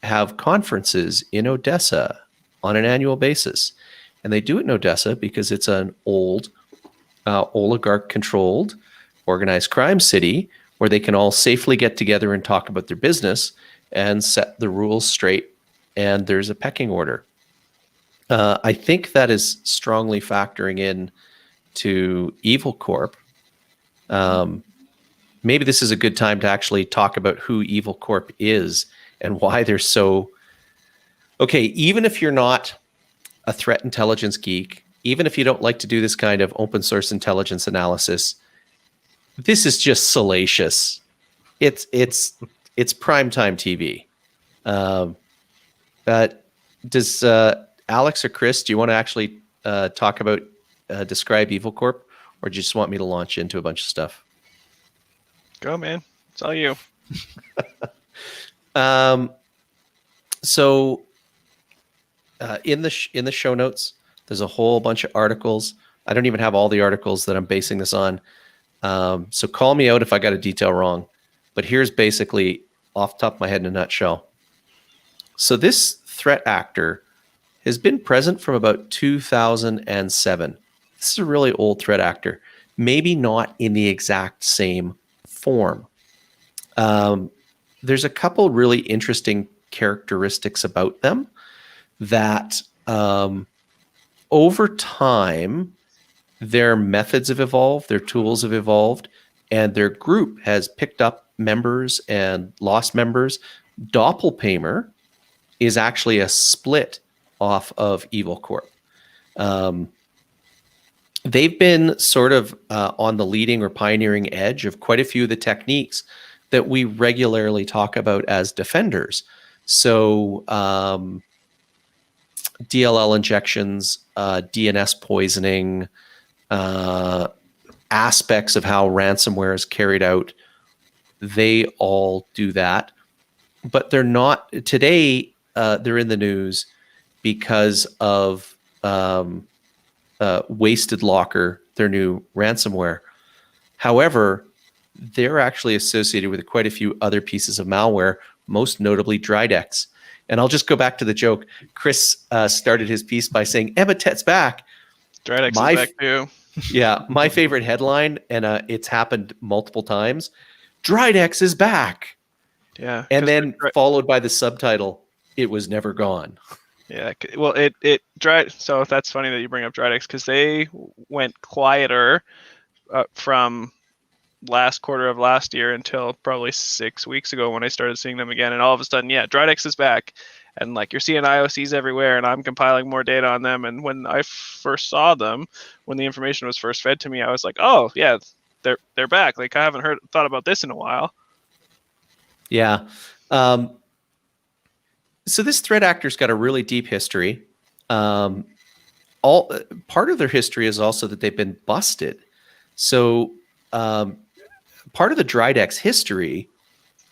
have conferences in Odessa on an annual basis. And they do it in Odessa because it's an old oligarch-controlled organized crime city where they can all safely get together and talk about their business and set the rules straight. And there's a pecking order. I think that is strongly factoring in to Evil Corp. Maybe this is a good time to actually talk about who Evil Corp is and why they're so... Okay, even if you're not a threat intelligence geek, even if you don't like to do this kind of open source intelligence analysis, this is just salacious. It's primetime TV. But does Alex or Chris, do you want to actually talk about describe Evil Corp, or do you just want me to launch into a bunch of stuff? Go, man. It's all you. So in the show notes, there's a whole bunch of articles. I don't even have all the articles that I'm basing this on. So call me out if I got a detail wrong. But here's basically off the top of my head in a nutshell. So this threat actor has been present from about 2007. This is a really old threat actor. Maybe not in the exact same form. There's a couple really interesting characteristics about them that over time, their methods have evolved, their tools have evolved, and their group has picked up members and lost members. Doppelpaymer is actually a split off of Evil Corp. They've been sort of on the leading or pioneering edge of quite a few of the techniques that we regularly talk about as defenders. So DLL injections, DNS poisoning, aspects of how ransomware is carried out, they all do that. But they're not today. They're in the news because of Wasted Locker, their new ransomware. However, they're actually associated with quite a few other pieces of malware, most notably Drydex. And I'll just go back to the joke. Chris started his piece by saying, Emotet's back. Drydex is back too. Yeah, my favorite headline, and it's happened multiple times, Drydex is back. Yeah. And then followed by the subtitle, it was never gone. Yeah, well, it dried. So that's funny that you bring up Drydex, because they went quieter from last quarter of last year until probably 6 weeks ago when I started seeing them again, and all of a sudden, yeah, Drydex is back, and like you're seeing IOCs everywhere, and I'm compiling more data on them. And when I first saw them, when the information was first fed to me, I was like, oh yeah, they're back. Like I haven't thought about this in a while. Yeah. So this threat actor's got a really deep history. Part of their history is also that they've been busted. So part of the Drydex history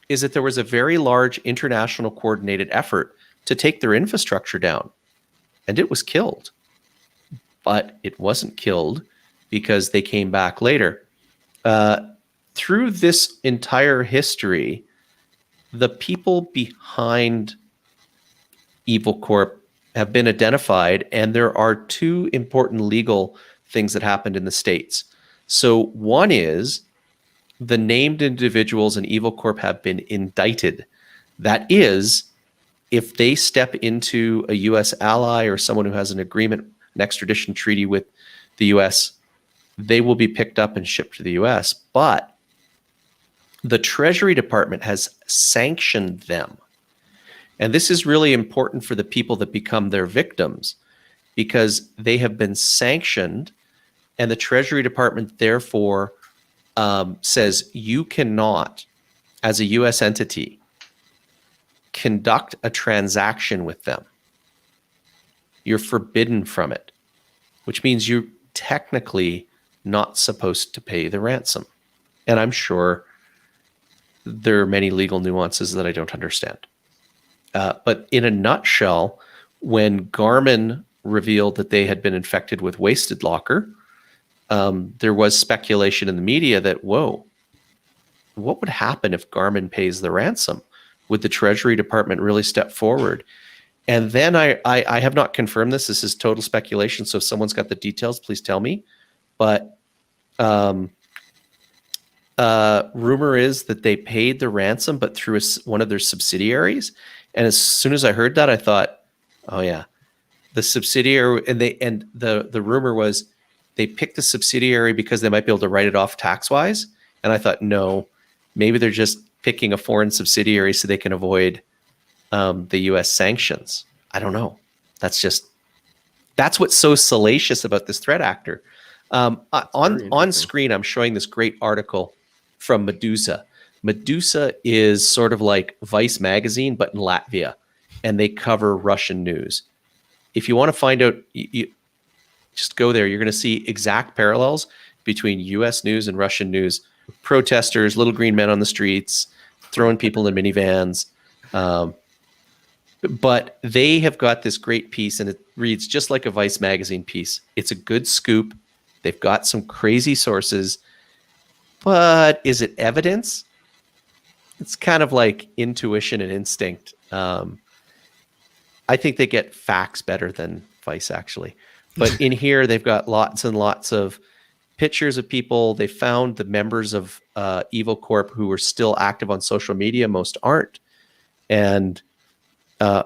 is that there was a very large international coordinated effort to take their infrastructure down, and it was killed. But it wasn't killed because they came back later. Through this entire history, the people behind Evil Corp have been identified, and there are two important legal things that happened in the States. So one is the named individuals in Evil Corp have been indicted. That is, if they step into a U.S. ally or someone who has an agreement, an extradition treaty with the U.S., they will be picked up and shipped to the U.S. But the Treasury Department has sanctioned them. And this is really important for the people that become their victims, because they have been sanctioned, and the Treasury Department therefore says you cannot, as a U.S. entity, conduct a transaction with them. You're forbidden from it, which means you're technically not supposed to pay the ransom. And I'm sure there are many legal nuances that I don't understand. But in a nutshell, when Garmin revealed that they had been infected with Wasted Locker, there was speculation in the media that, whoa, what would happen if Garmin pays the ransom? Would the Treasury Department really step forward? And then I have not confirmed this. This is total speculation. So if someone's got the details, please tell me. But rumor is that they paid the ransom, but through one of their subsidiaries. And as soon as I heard that, I thought, oh yeah, the subsidiary, and the rumor was they picked the subsidiary because they might be able to write it off tax-wise. And I thought, no, maybe they're just picking a foreign subsidiary so they can avoid the U.S. sanctions. I don't know. That's what's so salacious about this threat actor. On screen, I'm showing this great article from Medusa. Medusa is sort of like Vice magazine, but in Latvia, and they cover Russian news. If you want to find out, you just go there. You're going to see exact parallels between U.S. news and Russian news. Protesters, little green men on the streets, throwing people in minivans. But they have got this great piece, and it reads just like a Vice magazine piece. It's a good scoop. They've got some crazy sources, but is it evidence? It's kind of like intuition and instinct. I think they get facts better than Vice, actually. But in here, they've got lots and lots of pictures of people. They found the members of Evil Corp who were still active on social media. Most aren't. And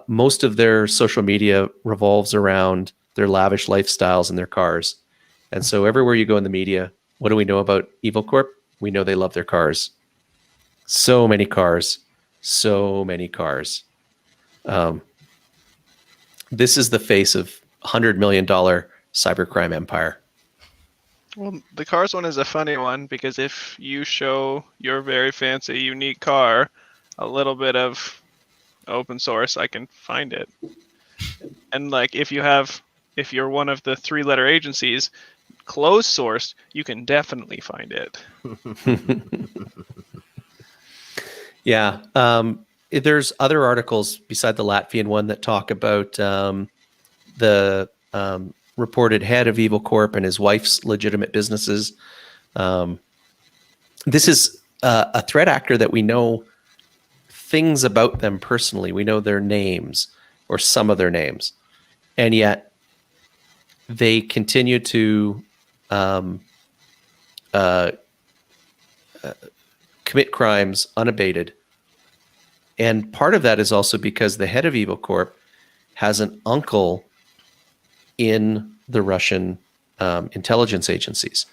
most of their social media revolves around their lavish lifestyles and their cars. And so everywhere you go in the media, what do we know about Evil Corp? We know they love their cars. So many cars. So many cars. This is the face of $100 million cybercrime empire. Well, the cars one is a funny one, because if you show your very fancy, unique car a little bit of open source, I can find it. And like if you're one of the 3-letter agencies, closed source, you can definitely find it. Yeah. There's other articles beside the Latvian one that talk about the reported head of Evil Corp and his wife's legitimate businesses. This is a threat actor that we know things about them personally. We know their names or some of their names. And yet they continue to commit crimes unabated. And part of that is also because the head of Evil Corp has an uncle in the Russian intelligence agencies.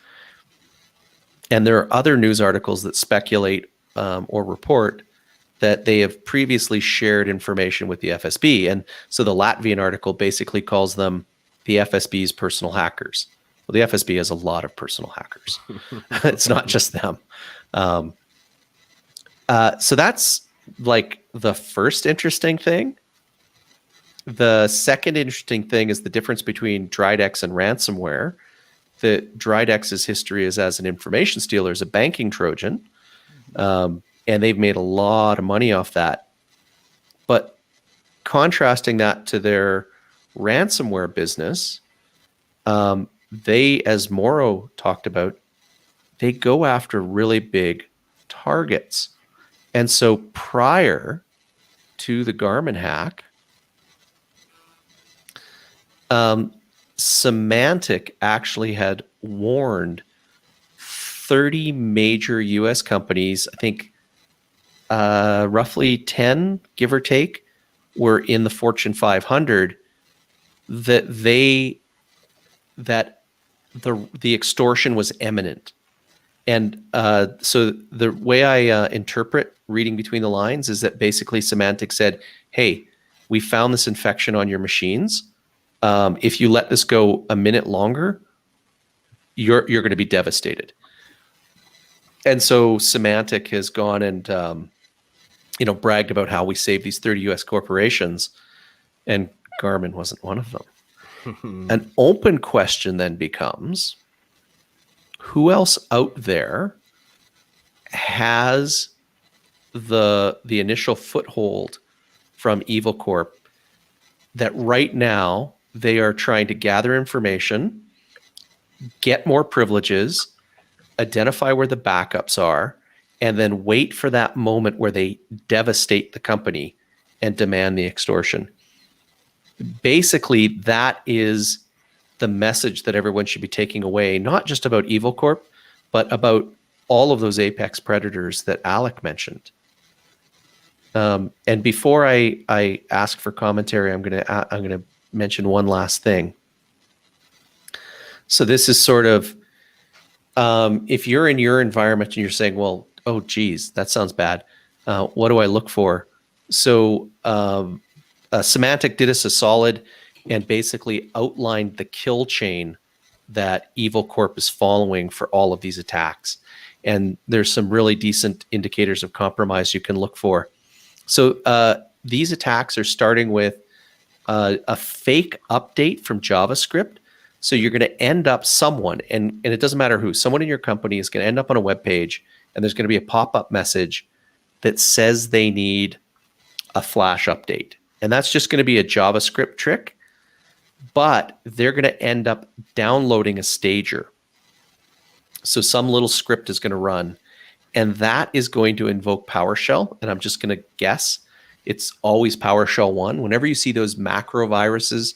And there are other news articles that speculate or report that they have previously shared information with the FSB. And so the Latvian article basically calls them the FSB's personal hackers. Well, the FSB has a lot of personal hackers. It's not just them. So that's like the first interesting thing. The second interesting thing is the difference between Drydex and ransomware. That Drydex's history is as an information stealer, as a banking Trojan, and they've made a lot of money off that. But contrasting that to their ransomware business, they, as Moro talked about, they go after really big targets. And so prior to the Garmin hack, Symantec actually had warned 30 major US companies, I think roughly 10, give or take, were in the Fortune 500, that the extortion was imminent. And so the way I interpret reading between the lines is that basically Symantec said, hey, we found this infection on your machines. If you let this go a minute longer, you're going to be devastated. And so Symantec has gone and bragged about how we saved these 30 U.S. corporations, and Garmin wasn't one of them. An open question then becomes, who else out there has the initial foothold from Evil Corp that right now they are trying to gather information, get more privileges, identify where the backups are, and then wait for that moment where they devastate the company and demand the extortion. Basically, that is the message that everyone should be taking away, not just about Evil Corp, but about all of those apex predators that Alec mentioned. And before I ask for commentary, I'm gonna mention one last thing. So this is sort of, if you're in your environment and you're saying, well, oh geez, that sounds bad. What do I look for? So Symantec did us a solid and basically outlined the kill chain that Evil Corp is following for all of these attacks. And there's some really decent indicators of compromise you can look for. So these attacks are starting with a fake update from JavaScript. So you're going to end up someone, and it doesn't matter who, someone in your company is going to end up on a web page, and there's going to be a pop-up message that says they need a Flash update. And that's just going to be a JavaScript trick, but they're going to end up downloading a stager. So some little script is going to run, and that is going to invoke PowerShell. And I'm just going to guess it's always PowerShell 1. Whenever you see those macro viruses,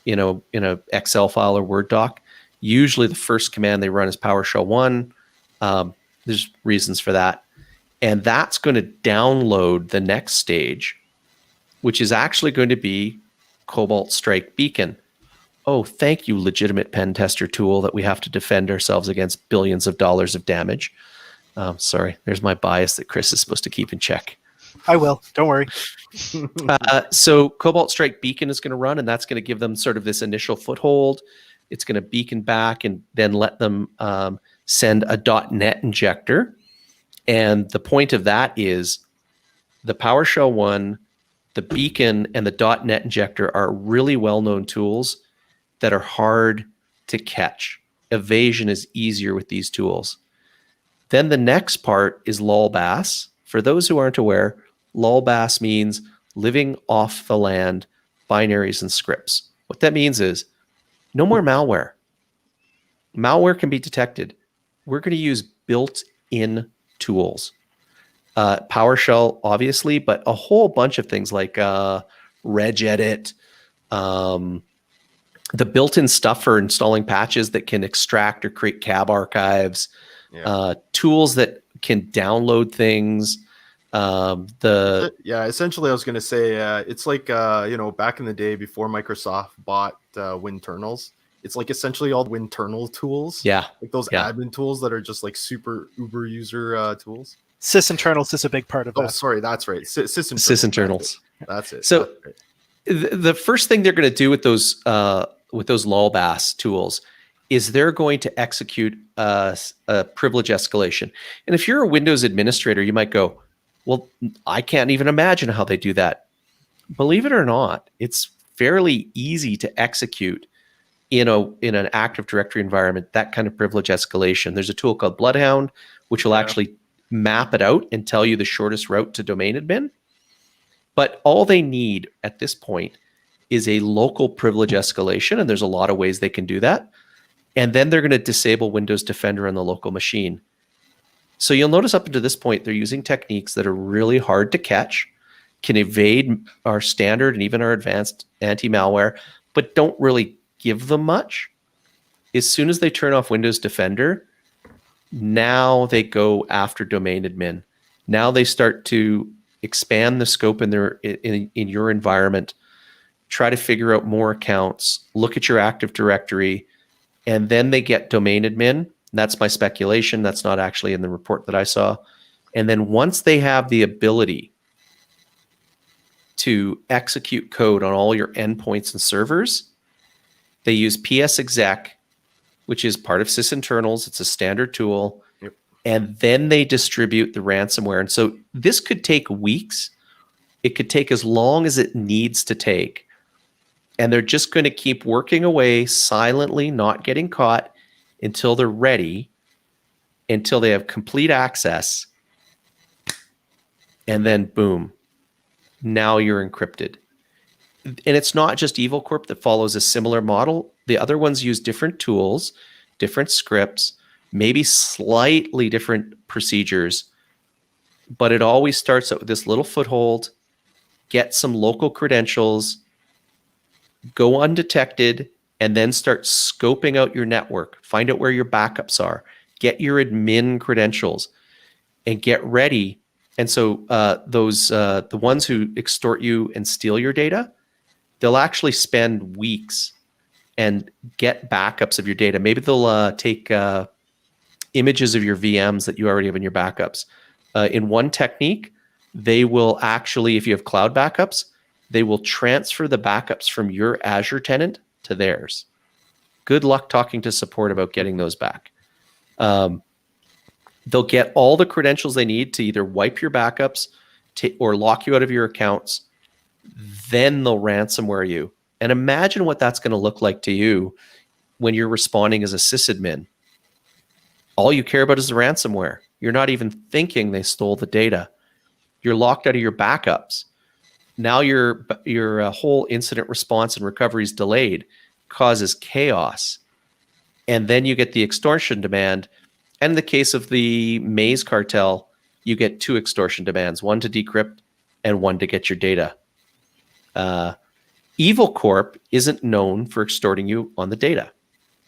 in a Excel file or Word doc, usually the first command they run is PowerShell 1. There's reasons for that. And that's going to download the next stage, which is actually going to be Cobalt Strike Beacon. Oh, thank you, legitimate pen tester tool that we have to defend ourselves against billions of dollars of damage. Sorry, there's my bias that Chris is supposed to keep in check. I will. Don't worry. So Cobalt Strike Beacon is going to run, and that's going to give them sort of this initial foothold. It's going to beacon back and then let them send a .NET injector. And the point of that is the PowerShell 1 the Beacon and the .NET Injector are really well-known tools that are hard to catch. Evasion is easier with these tools. Then the next part is LOLBAS. For those who aren't aware, LOLBAS means living off the land, binaries and scripts. What that means is no more malware. Malware can be detected. We're going to use built-in tools. PowerShell, obviously, but a whole bunch of things like regedit, the built-in stuff for installing patches that can extract or create cab archives, tools that can download things. Essentially, I was going to say it's like back in the day before Microsoft bought WinTernals. It's like essentially all WinTernal tools. Yeah, like those admin tools that are just like super uber user tools. Sysinternals is a big part of that. Oh, sorry, that's right. Sysinternals. That's it. So that's right. The first thing they're going to do with those LOLBAS tools is they're going to execute a privilege escalation. And if you're a Windows administrator, you might go, well, I can't even imagine how they do that. Believe it or not, it's fairly easy to execute in an Active Directory environment, that kind of privilege escalation. There's a tool called Bloodhound, which will actually map it out and tell you the shortest route to domain admin. But all they need at this point is a local privilege escalation, and there's a lot of ways they can do that. And then they're going to disable Windows Defender on the local machine. So you'll notice up until this point, they're using techniques that are really hard to catch, can evade our standard and even our advanced anti-malware, but don't really give them much. As soon as they turn off Windows Defender, now they go after domain admin. Now they start to expand the scope in your environment, try to figure out more accounts, look at your Active Directory, and then they get domain admin. That's my speculation. That's not actually in the report that I saw. And then once they have the ability to execute code on all your endpoints and servers, they use PSExec, which is part of sysinternals. It's a standard tool. Yep. And then they distribute the ransomware. And so this could take weeks. It could take as long as it needs to take. And they're just going to keep working away silently, not getting caught, until they're ready, until they have complete access. And then boom, now you're encrypted. And it's not just Evil Corp that follows a similar model. The other ones use different tools, different scripts, maybe slightly different procedures, but it always starts out with this little foothold, get some local credentials, go undetected, and then start scoping out your network. Find out where your backups are. Get your admin credentials and get ready. And so the ones who extort you and steal your data, they'll actually spend weeks and get backups of your data. Maybe they'll take images of your VMs that you already have in your backups. In one technique, they will actually, if you have cloud backups, they will transfer the backups from your Azure tenant to theirs. Good luck talking to support about getting those back. They'll get all the credentials they need to either wipe your backups or lock you out of your accounts. Then they'll ransomware you. And imagine what that's going to look like to you when you're responding as a sysadmin. All you care about is the ransomware. You're not even thinking they stole the data. You're locked out of your backups. Now your whole incident response and recovery is delayed, causes chaos. And then you get the extortion demand. And in the case of the Maze cartel, you get two extortion demands, one to decrypt and one to get your data. Evil Corp isn't known for extorting you on the data.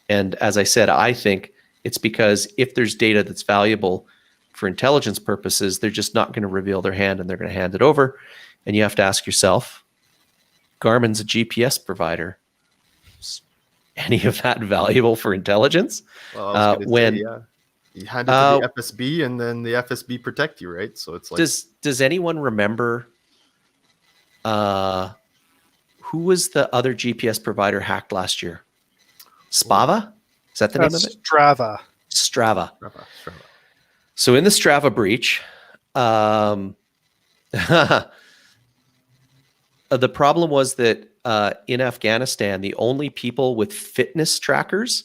And as I said, I think it's because if there's data that's valuable for intelligence purposes, they're just not going to reveal their hand and they're going to hand it over. And you have to ask yourself, Garmin's a GPS provider. Is any of that valuable for intelligence? Well, you hand it to the FSB and then the FSB protect you, right? So it's like, does anyone remember who was the other GPS provider hacked last year? Spava? Is that the name of it? Strava. Strava. So in the Strava breach, The problem was that in Afghanistan, the only people with fitness trackers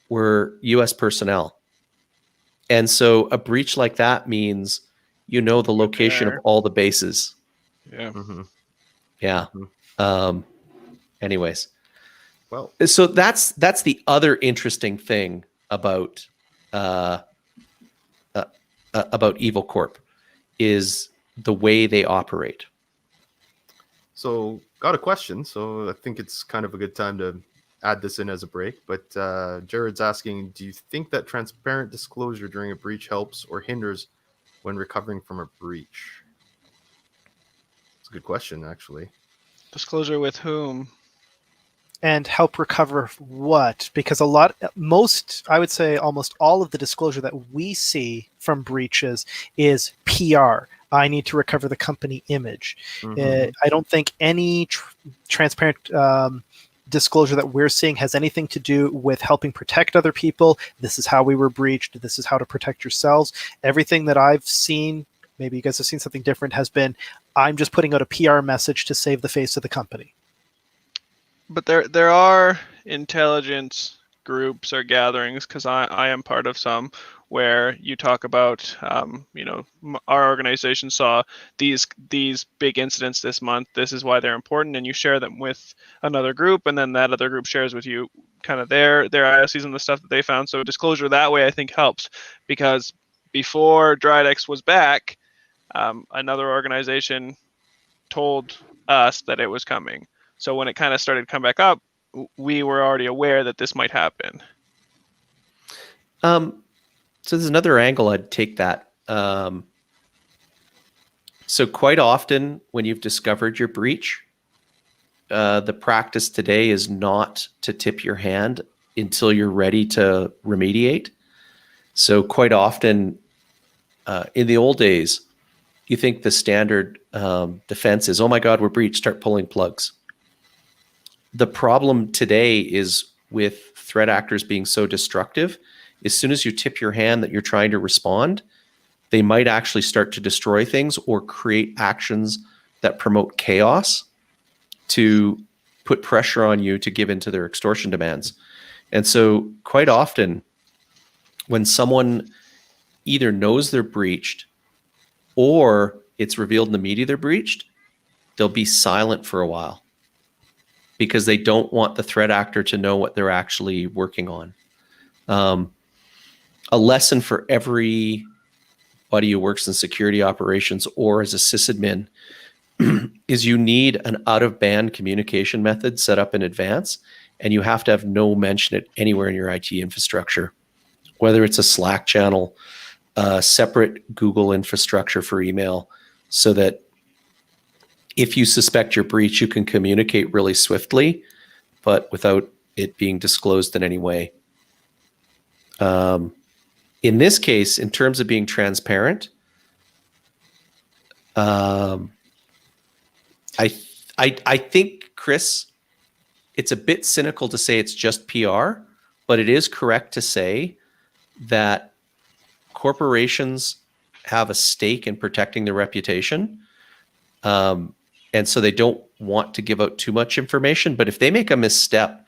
were U.S. personnel. And so a breach like that means you know the location of there. all the bases. Yeah. Mhm. Yeah. Anyways, Well, so that's the other interesting thing about Evil Corp is the way they operate. so got a question. So I think it's kind of a good time to add this in as a break. But Jared's asking, do you think that transparent disclosure during a breach helps or hinders when recovering from a breach? It's a good question, actually. Disclosure with whom? And help recover what? Because I would say almost all of the disclosure that we see from breaches is PR. I need to recover the company image. Mhm. I don't think any transparent disclosure that we're seeing has anything to do with helping protect other people. This is how we were breached. This is how to protect yourselves. Everything that I've seen, maybe you guys have seen something different, has been, I'm just putting out a PR message to save the face of the company. But there are intelligence groups or gatherings, because I am part of some, where you talk about, our organization saw these big incidents this month. This is why they're important, and you share them with another group, and then that other group shares with you kind of their IOCs and the stuff that they found. So disclosure that way I think helps, because before Drydex was back, another organization told us that it was coming. So when it kind of started to come back up, we were already aware that this might happen. So there's another angle I'd take that. So quite often when you've discovered your breach, the practice today is not to tip your hand until you're ready to remediate. So quite often in the old days, you think the standard defense is, oh my God, we're breached, start pulling plugs. The problem today is with threat actors being so destructive, as soon as you tip your hand that you're trying to respond, they might actually start to destroy things or create actions that promote chaos to put pressure on you to give into their extortion demands. And so quite often when someone either knows they're breached or it's revealed in the media they're breached, they'll be silent for a while because they don't want the threat actor to know what they're actually working on. A lesson for everybody who works in security operations or as a sysadmin is you need an out-of-band communication method set up in advance, and you have to have no mention it anywhere in your IT infrastructure, whether it's a Slack channel, separate Google infrastructure for email, so that if you suspect your breach, you can communicate really swiftly, but without it being disclosed in any way. In this case, in terms of being transparent, I think, Chris, it's a bit cynical to say it's just PR, but it is correct to say that corporations have a stake in protecting their reputation. And so they don't want to give out too much information. But if they make a misstep,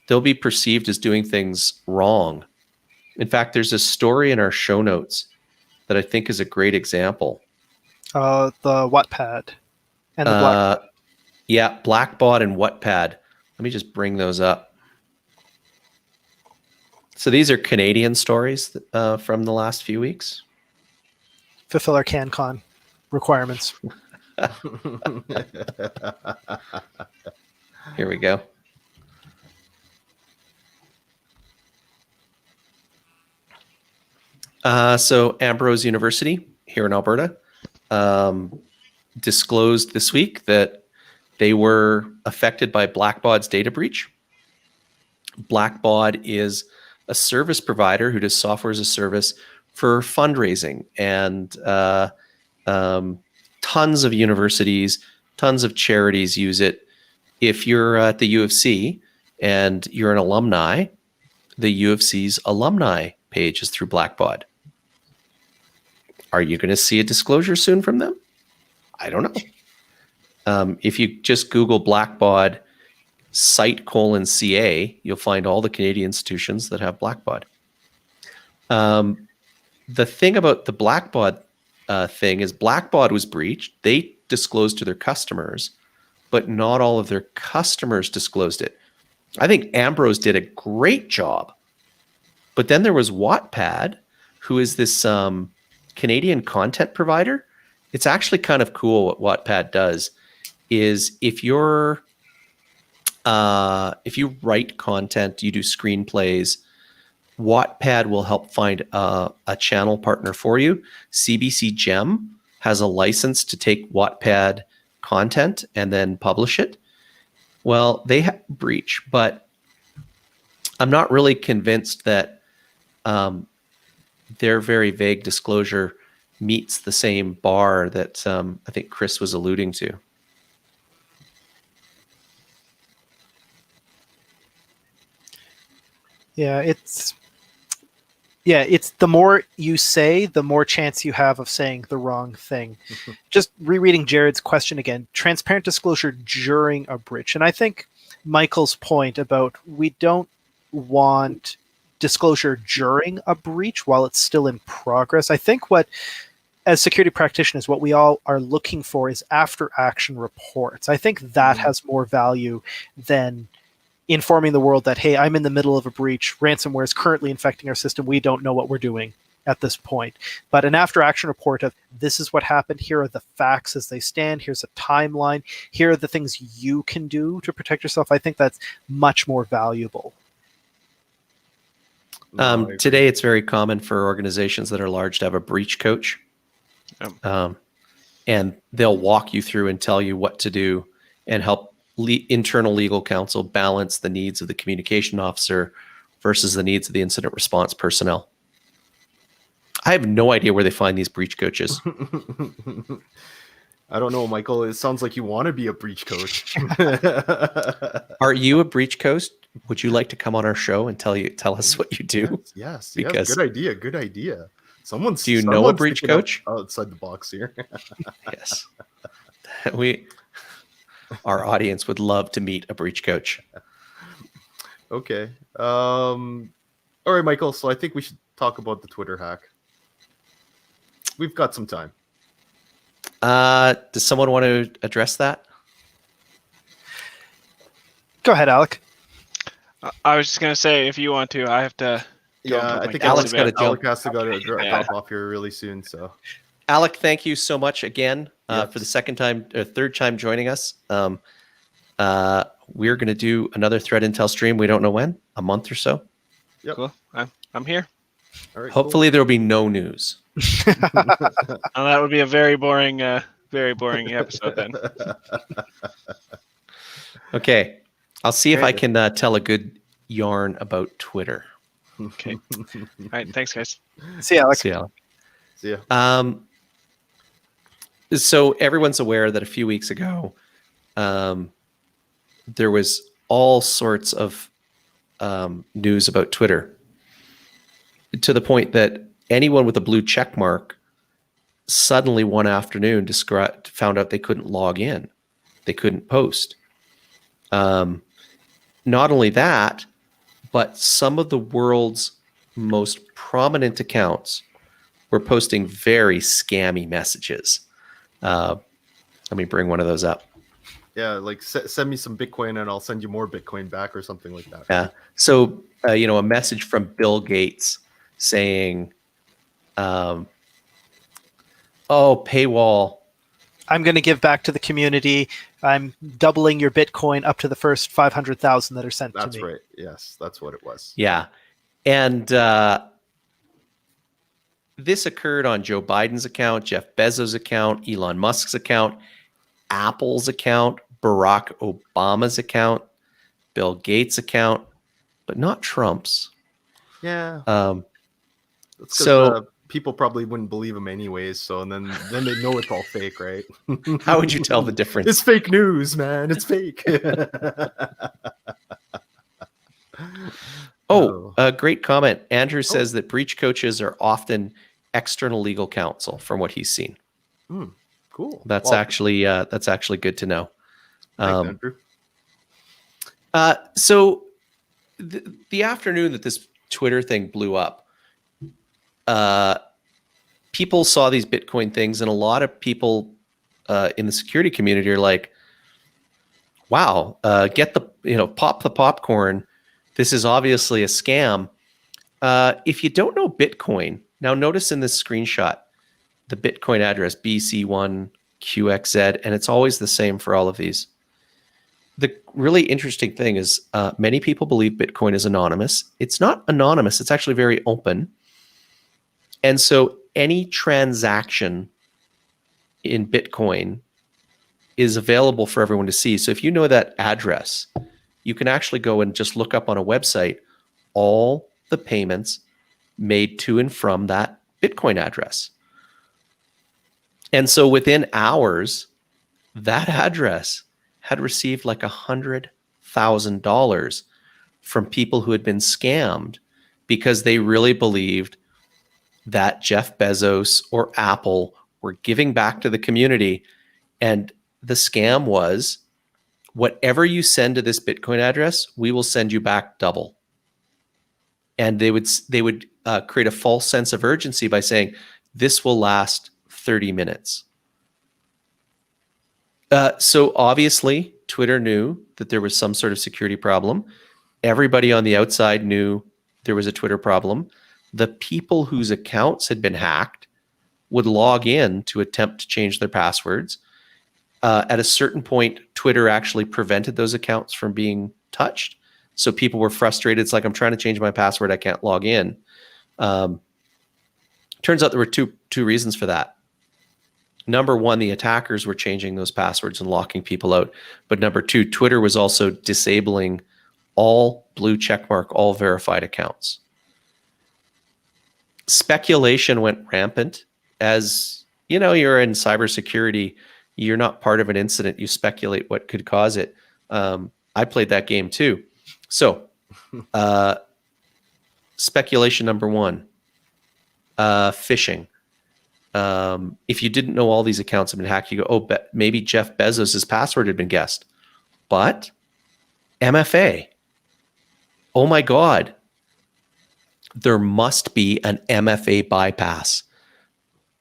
they'll be perceived as doing things wrong. In fact, there's a story in our show notes that I think is a great example. The Wattpad and the Black. Yeah, Blackbot and Wattpad. Let me just bring those up. So these are Canadian stories from the last few weeks. Fulfill our CanCon requirements. Here we go. So Ambrose University here in Alberta disclosed this week that they were affected by Blackbaud's data breach. Blackbaud is a service provider who does software as a service for fundraising, and tons of universities, tons of charities use it. If you're at the U of C and you're an alumni, the U of C's alumni page is through Blackbaud. Are you going to see a disclosure soon from them? I don't know. If you just Google Blackbaud site:/CA, you'll find all the Canadian institutions that have Blackbaud. The thing about the Blackbaud thing is Blackbaud was breached. They disclosed to their customers, but not all of their customers disclosed it. I think Ambrose did a great job. But then there was Wattpad, who is this Canadian content provider. It's actually kind of cool what Wattpad does is if you write content, you do screenplays, Wattpad will help find a channel partner for you. CBC Gem has a license to take Wattpad content and then publish it. Well, they have breach, but I'm not really convinced that their very vague disclosure meets the same bar that I think Chris was alluding to. Yeah, it's the more you say, the more chance you have of saying the wrong thing. Just rereading Jared's question again, transparent disclosure during a breach. And I think Michael's point about we don't want disclosure during a breach while it's still in progress. I think what, as security practitioners, what we all are looking for is after action reports. I think that has more value than informing the world that, hey, I'm in the middle of a breach. Ransomware is currently infecting our system. We don't know what we're doing at this point. But an after action report of this is what happened. Here are the facts as they stand. Here's a timeline. Here are the things you can do to protect yourself. I think that's much more valuable. Today, it's very common for organizations that are large to have a breach coach. And they'll walk you through and tell you what to do and help internal legal counsel balance the needs of the communication officer versus the needs of the incident response personnel. I have no idea where they find these breach coaches. I don't know, Michael. It sounds like you want to be a breach coach. Are you a breach coach? Would you like to come on our show and tell us what you do? Yes. Because Good idea. Good idea. Do you know a breach coach? Outside the box here. Yes. Our audience would love to meet a breach coach. Okay. All right, Michael. So I think we should talk about the Twitter hack. We've got some time. Does someone want to address that? Go ahead, Alec. I was just going to say, if you want to, I have to go. Yeah, I think Alex got to jump. Alec has to go to drop off here really soon. So, Alec, thank you so much again Yep. for the second time or third time joining us. We're going to do another Threat Intel stream. We don't know when, a month or so. Yep. Cool. I'm here. All right, Hopefully there will be no news. That would be a very boring episode then. Okay. I'll see if I Okay. can tell a good yarn about Twitter. Okay. All right. Thanks, guys. See, Alec. See you, Alec. See ya. So everyone's aware that a few weeks ago, there was all sorts of news about Twitter, to the point that anyone with a blue check mark suddenly one afternoon found out they couldn't log in. They couldn't post. Not only that, but some of the world's most prominent accounts were posting very scammy messages. Let me bring one of those up. Yeah, like send me some Bitcoin and I'll send you more Bitcoin back or something like that. Yeah. So, a message from Bill Gates saying, paywall. I'm going to give back to the community. I'm doubling your Bitcoin up to the first 500,000 that are sent to me. That's right. Yes, that's what it was. Yeah. And this occurred on Joe Biden's account, Jeff Bezos' account, Elon Musk's account, Apple's account, Barack Obama's account, Bill Gates' account, but not Trump's. Yeah. That's 'cause, So people probably wouldn't believe him anyways. So and then they know it's all fake, right? how would you tell the difference? It's fake news, man. It's fake. A great comment. Andrew says that breach coaches are often external legal counsel from what he's seen. Cool. That's Well, actually good to know. thanks, Andrew. So the afternoon that this Twitter thing blew up, people saw these Bitcoin things, and a lot of people in the security community are like, wow, pop the popcorn. This is obviously a scam. If you don't know Bitcoin, now notice in this screenshot, the Bitcoin address, BC1QXZ, and it's always the same for all of these. The really interesting thing is many people believe Bitcoin is anonymous. It's not anonymous. It's actually very open. And so any transaction in Bitcoin is available for everyone to see. So if you know that address, you can actually go and just look up on a website all the payments made to and from that Bitcoin address. And so within hours, that address had received like $100,000 from people who had been scammed because they really believed that Jeff Bezos or Apple were giving back to the community. And the scam was, whatever you send to this Bitcoin address, we will send you back double. And they would create a false sense of urgency by saying, this will last 30 minutes. So obviously, Twitter knew that there was some sort of security problem. Everybody on the outside knew there was a Twitter problem. The people whose accounts had been hacked would log in to attempt to change their passwords. At a certain point, Twitter actually prevented those accounts from being touched. So people were frustrated. It's like, I'm trying to change my password. I can't log in. Turns out there were two reasons for that. Number one, the attackers were changing those passwords and locking people out. But number two, Twitter was also disabling all blue checkmark, all verified accounts. Speculation went rampant. As you know, you're in cybersecurity, you're not part of an incident, you speculate what could cause it. I played that game too. So speculation number one, phishing. If you didn't know all these accounts have been hacked, you go, oh, maybe Jeff Bezos' password had been guessed. But MFA, oh my God, there must be an MFA bypass.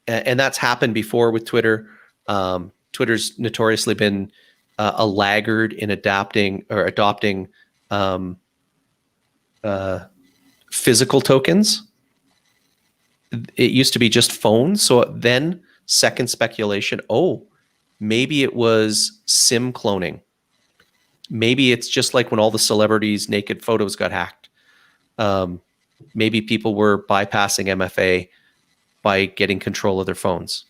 And that's happened before with Twitter. Twitter's notoriously been a laggard in adopting physical tokens. It used to be just phones. So then second speculation, oh, maybe it was SIM cloning. Maybe it's just like when all the celebrities' naked photos got hacked. Maybe people were bypassing MFA by getting control of their phones.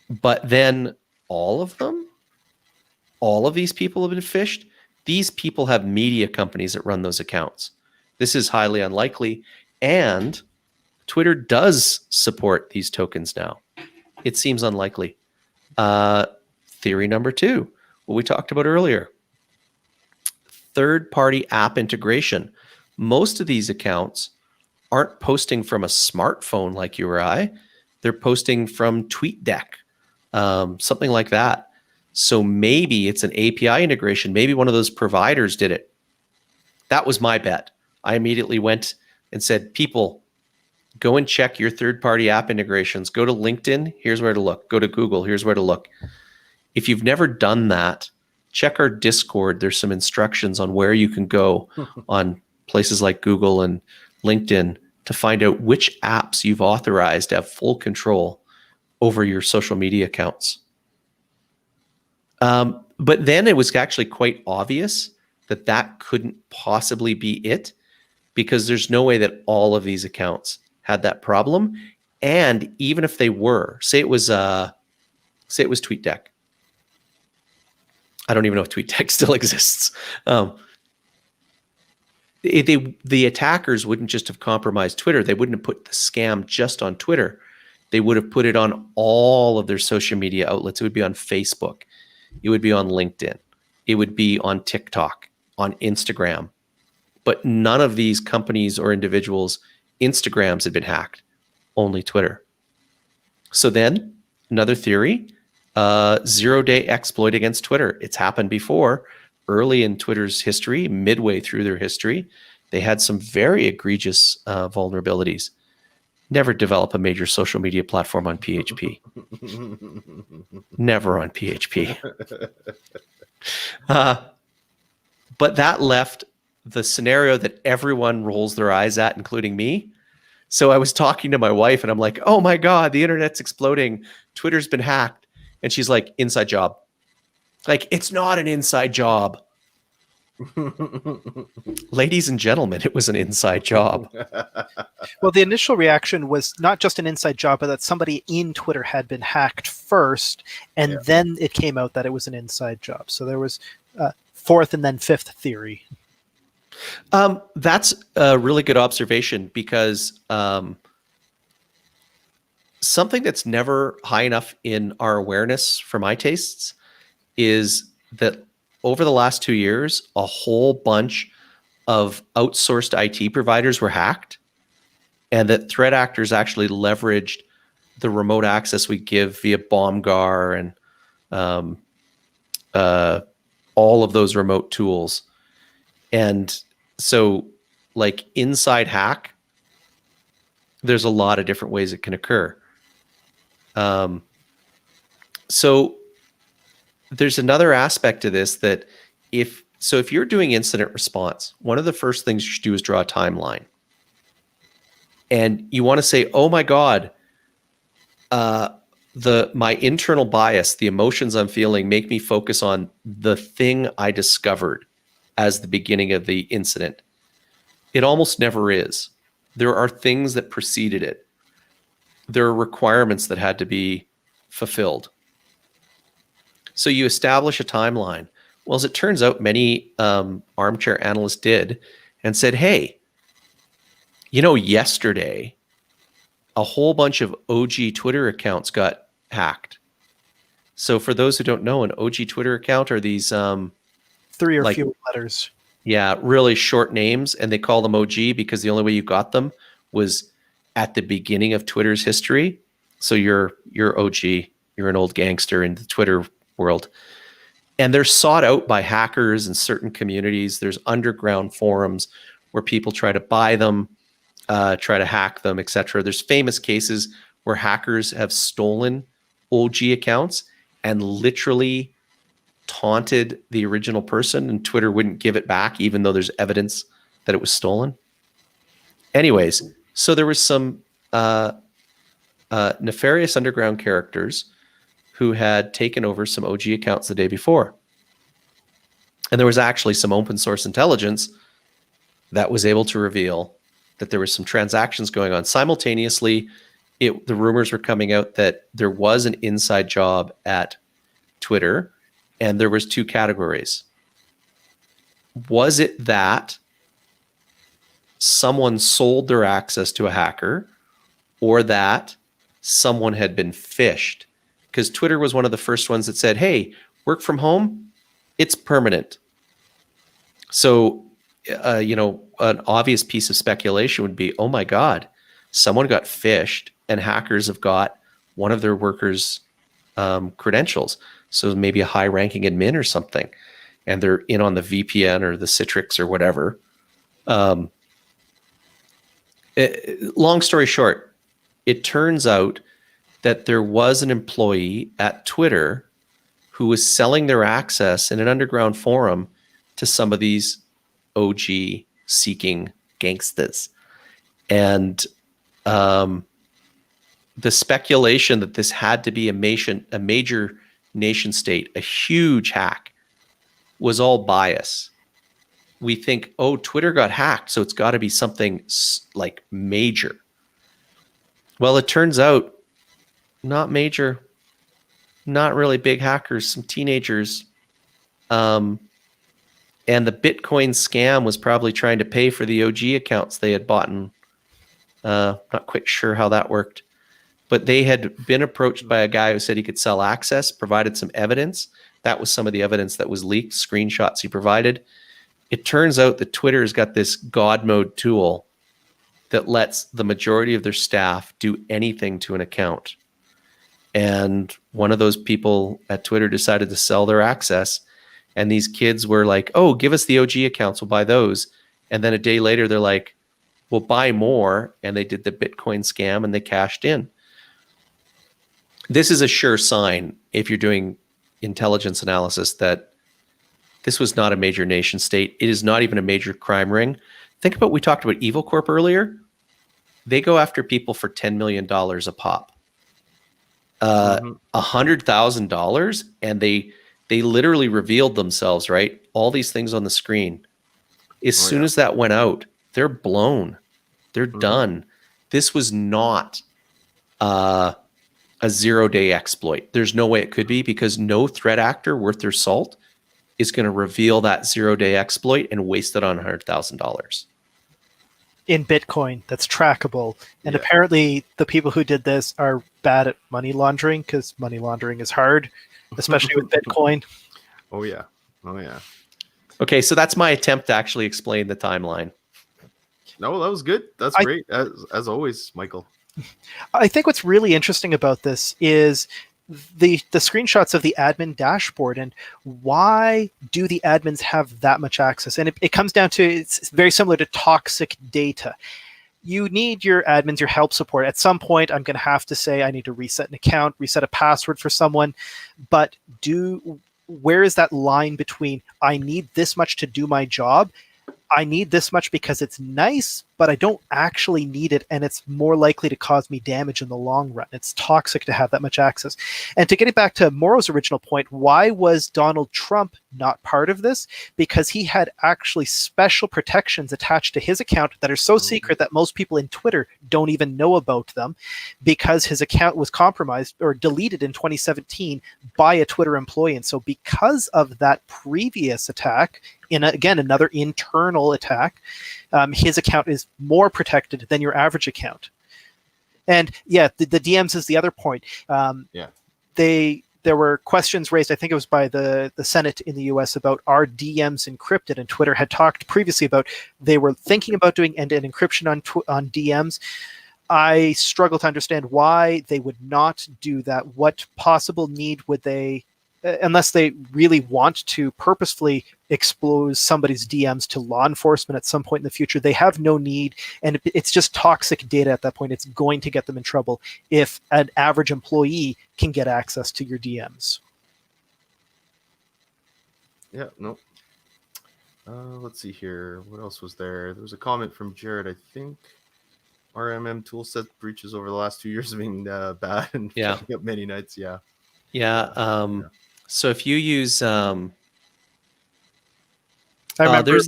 But then all of these people have been phished. These people have media companies that run those accounts. This is highly unlikely. And Twitter does support these tokens now. It seems unlikely. Theory number two, what we talked about earlier. Third-party app integration. Most of these accounts aren't posting from a smartphone like you or I. They're posting from TweetDeck, something like that. So maybe it's an API integration. Maybe one of those providers did it. That was my bet. I immediately went and said, people, go and check your third-party app integrations. Go to LinkedIn, here's where to look. Go to Google, here's where to look. If you've never done that, check our Discord. There's some instructions on where you can go on places like Google and LinkedIn to find out which apps you've authorized to have full control over your social media accounts. But then it was actually quite obvious that that couldn't possibly be it, because there's no way that all of these accounts had that problem. And even if they were, say it was TweetDeck. I don't even know if TweetDeck still exists. The attackers wouldn't just have compromised Twitter. They wouldn't have put the scam just on Twitter. They would have put it on all of their social media outlets. It would be on Facebook. It would be on LinkedIn. It would be on TikTok, on Instagram. But none of these companies or individuals' Instagrams had been hacked, only Twitter. So then, another theory, zero-day exploit against Twitter. It's happened before, early in Twitter's history, midway through their history. They had some very egregious vulnerabilities. Never develop a major social media platform on PHP. Never on PHP. But that left the scenario that everyone rolls their eyes at, including me. So I was talking to my wife and I'm like, oh my God, the internet's exploding. Twitter's been hacked. And she's like, inside job. Like, it's not an inside job. Ladies and gentlemen, it was an inside job. Well, the initial reaction was not just an inside job, but that somebody in Twitter had been hacked first, and then it came out that it was an inside job. So there was fourth and then fifth theory. That's a really good observation, because something that's never high enough in our awareness for my tastes is that over the last 2 years, a whole bunch of outsourced IT providers were hacked, and that threat actors actually leveraged the remote access we give via BombGuard and all of those remote tools. And so, like, inside hack, there's a lot of different ways it can occur. So there's another aspect to this that if you're doing incident response, one of the first things you should do is draw a timeline. And you want to say, oh my God, my internal bias, the emotions I'm feeling make me focus on the thing I discovered as the beginning of the incident. It almost never is. There are things that preceded it. There are requirements that had to be fulfilled. So you establish a timeline. Well, as it turns out, many armchair analysts did, and said, hey, yesterday, a whole bunch of OG Twitter accounts got hacked. So for those who don't know, an OG Twitter account are these 3 or fewer letters. Yeah, really short names, and they call them OG because the only way you got them was at the beginning of Twitter's history. So you're OG, you're an old gangster in the Twitter world. And they're sought out by hackers in certain communities. There's underground forums where people try to buy them, try to hack them, etc. There's famous cases where hackers have stolen OG accounts and literally taunted the original person, and Twitter wouldn't give it back even though there's evidence that it was stolen. Anyways, so there was some nefarious underground characters who had taken over some OG accounts the day before. And there was actually some open source intelligence that was able to reveal that there were some transactions going on. Simultaneously, the rumors were coming out that there was an inside job at Twitter, and there was 2 categories. Was it that someone sold their access to a hacker, or that someone had been phished? Because Twitter was one of the first ones that said, hey, work from home, it's permanent. So, an obvious piece of speculation would be, oh my God, someone got phished and hackers have got one of their workers' credentials. So maybe a high-ranking admin or something, and they're in on the VPN or the Citrix or whatever. Long story short, it turns out that there was an employee at Twitter who was selling their access in an underground forum to some of these OG-seeking gangsters. And the speculation that this had to be a major nation state, a huge hack, was all bias. We think, oh, Twitter got hacked, so it's got to be something like major. Well, it turns out not major, not really big hackers, some teenagers. And the Bitcoin scam was probably trying to pay for the OG accounts they had bought. Not quite sure how that worked. But they had been approached by a guy who said he could sell access, provided some evidence. That was some of the evidence that was leaked, screenshots he provided. It turns out that Twitter's got this God mode tool that lets the majority of their staff do anything to an account. And one of those people at Twitter decided to sell their access. And these kids were like, oh, give us the OG accounts, we'll buy those. And then a day later, they're like, we'll buy more. And they did the Bitcoin scam and they cashed in. This is a sure sign, if you're doing intelligence analysis, that this was not a major nation state. It is not even a major crime ring. Think about, we talked about Evil Corp earlier. They go after people for $10 million a pop. $100,000, and they literally revealed themselves, right? All these things on the screen. As soon as that went out, they're blown. They're done. This was not a 0-day exploit. There's no way it could be, because no threat actor worth their salt is going to reveal that 0-day exploit and waste it on $100,000. In Bitcoin, that's trackable. And apparently the people who did this are bad at money laundering, because money laundering is hard, especially with Bitcoin. Oh yeah. Okay, so that's my attempt to actually explain the timeline. No, that was good. That's great. As always, Michael. I think what's really interesting about this is the screenshots of the admin dashboard, and why do the admins have that much access? And it comes down to, it's very similar to toxic data. You need your admins, your help support. At some point, I'm going to have to say I need to reset an account, reset a password for someone. But where is that line between I need this much to do my job? I need this much because it's nice, but I don't actually need it, and it's more likely to cause me damage in the long run. It's toxic to have that much access. And to get it back to Moro's original point, why was Donald Trump not part of this? Because he had actually special protections attached to his account that are so secret that most people in Twitter don't even know about them, because his account was compromised or deleted in 2017 by a Twitter employee. And so because of that previous attack, again, another internal attack, his account is more protected than your average account. And the DMs is the other point. There were questions raised, I think it was by the Senate in the US, about are DMs encrypted, and Twitter had talked previously about they were thinking about doing end-to-end encryption on DMs. I struggle to understand why they would not do that. What possible need would they, unless they really want to purposefully expose somebody's DMs to law enforcement at some point in the future? They have no need, and it's just toxic data at that point. It's going to get them in trouble if an average employee can get access to your DMs. Yeah, no. Let's see here. What else was there? There was a comment from Jared, I think. RMM toolset breaches over the last 2 years have been bad and fucking up many nights. So if you use I remember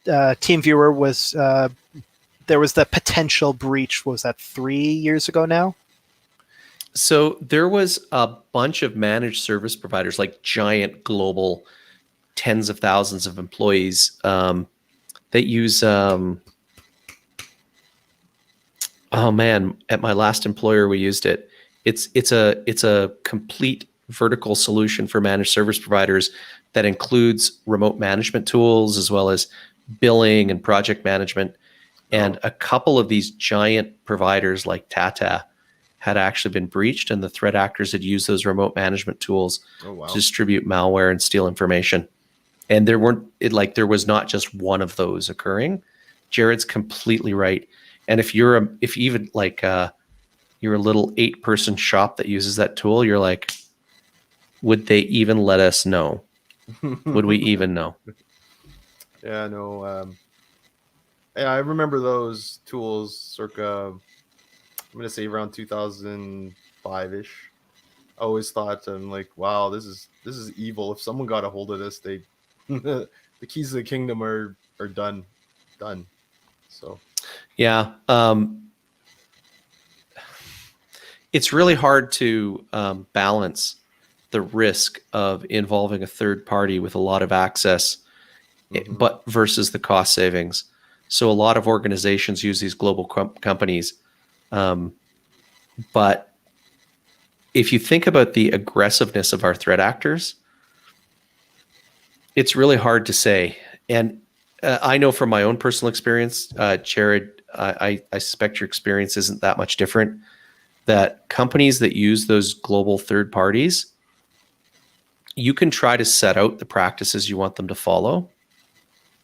TeamViewer was there was the potential breach. What was that, 3 years ago now? So there was a bunch of managed service providers, like giant global, tens of thousands of employees, that use at my last employer we used it. It's a complete vertical solution for managed service providers that includes remote management tools as well as billing and project management. And a couple of these giant providers like Tata had actually been breached, and the threat actors had used those remote management tools to distribute malware and steal information. And there was not just one of those occurring. Jared's completely right. And if you're a little 8-person shop that uses that tool, you're like, would they even let us know? Would we even know? Yeah, no. I remember those tools circa, I'm going to say around 2005-ish. I always thought, I'm like, wow, this is evil. If someone got a hold of this, they the keys to the kingdom are done. So yeah, it's really hard to balance the risk of involving a third party with a lot of access, but versus the cost savings. So a lot of organizations use these global companies, but if you think about the aggressiveness of our threat actors, it's really hard to say. And I know from my own personal experience, Jared, I suspect your experience isn't that much different. that companies that use those global third parties, you can try to set out the practices you want them to follow.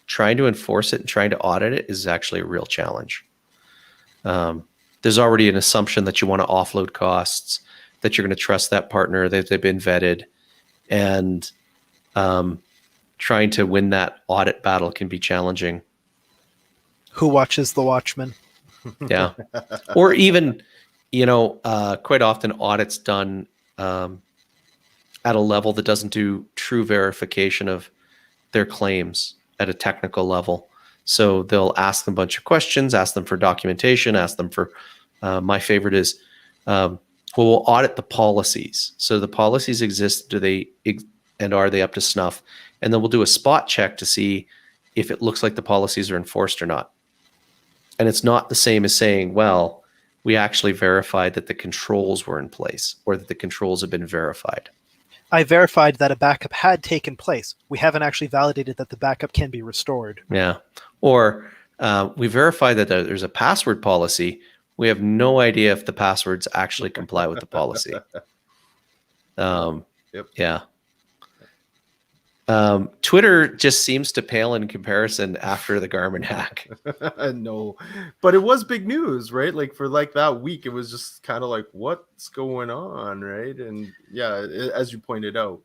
Trying to enforce it and trying to audit it is actually a real challenge. There's already an assumption that you want to offload costs, that you're going to trust that partner, that they've been vetted, and trying to win that audit battle can be challenging. Who watches the Watchmen? Yeah. Or even, quite often audits done at a level that doesn't do true verification of their claims at a technical level. So they'll ask them a bunch of questions, ask them for documentation, ask them for, my favorite is, we'll audit the policies. So the policies exist, and are they up to snuff? And then we'll do a spot check to see if it looks like the policies are enforced or not. And it's not the same as saying, well, we actually verified that the controls were in place or that the controls have been verified. I verified that a backup had taken place. We haven't actually validated that the backup can be restored. Yeah. Or we verified that there's a password policy. We have no idea if the passwords actually comply with the policy. Yep. Yeah. Twitter just seems to pale in comparison after the Garmin hack. No, but it was big news, right? Like for that week, it was just kind of like, what's going on, right? And yeah, as you pointed out,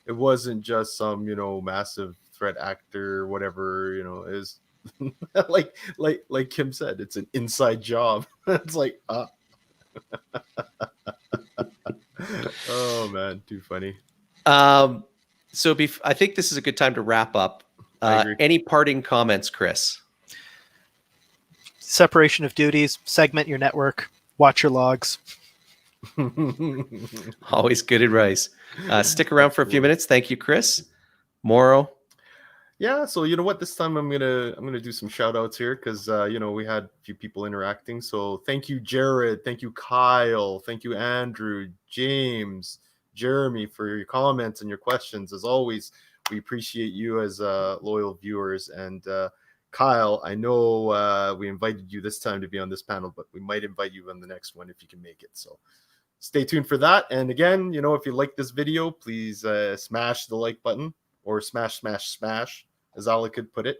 it wasn't just some massive threat actor or whatever. Is like Kim said, it's an inside job. It's like oh man, too funny. So I think this is a good time to wrap up. Any parting comments, Chris? Separation of duties, segment your network, watch your logs. Always good advice. Stick around for a few minutes. Thank you, Chris. Moro. Yeah, so you know what? This time I'm gonna do some shout outs here because we had a few people interacting. So thank you, Jared. Thank you, Kyle. Thank you, Andrew, James, Jeremy, for your comments and your questions. As always, we appreciate you as loyal viewers. And Kyle, I know we invited you this time to be on this panel, but we might invite you on the next one if you can make it. So stay tuned for that. And again, if you like this video, please smash the like button, or smash, as Alec could put it.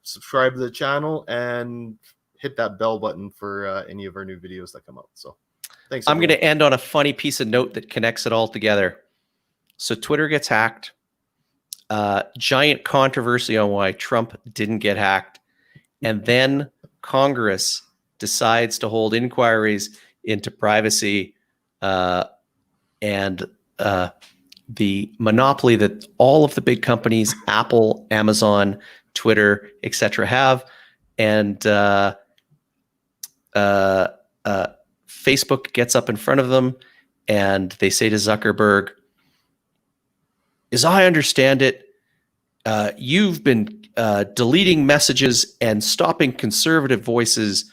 Subscribe to the channel and hit that bell button for any of our new videos that come out. So thanks. I'm going to end on a funny piece of note that connects it all together. So Twitter gets hacked. Giant controversy on why Trump didn't get hacked. And then Congress decides to hold inquiries into privacy and the monopoly that all of the big companies, Apple, Amazon, Twitter, etc., have. And Facebook gets up in front of them and they say to Zuckerberg, as I understand it, you've been deleting messages and stopping conservative voices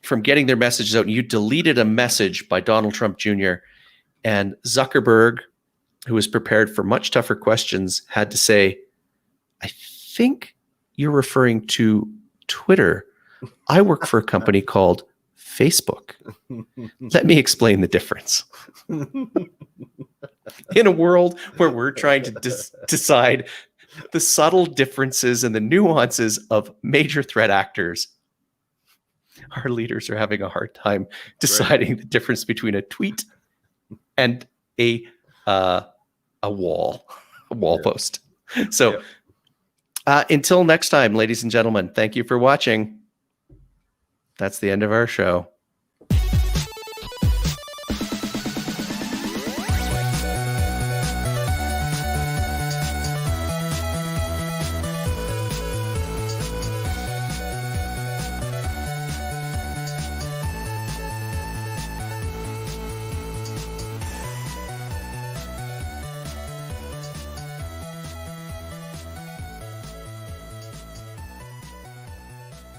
from getting their messages out. And you deleted a message by Donald Trump Jr. And Zuckerberg, who was prepared for much tougher questions, had to say, I think you're referring to Twitter. I work for a company called Facebook. Let me explain the difference. In a world where we're trying to decide the subtle differences and the nuances of major threat actors, our leaders are having a hard time deciding the difference between a tweet and a wall post. So until next time, ladies and gentlemen, thank you for watching. That's the end of our show.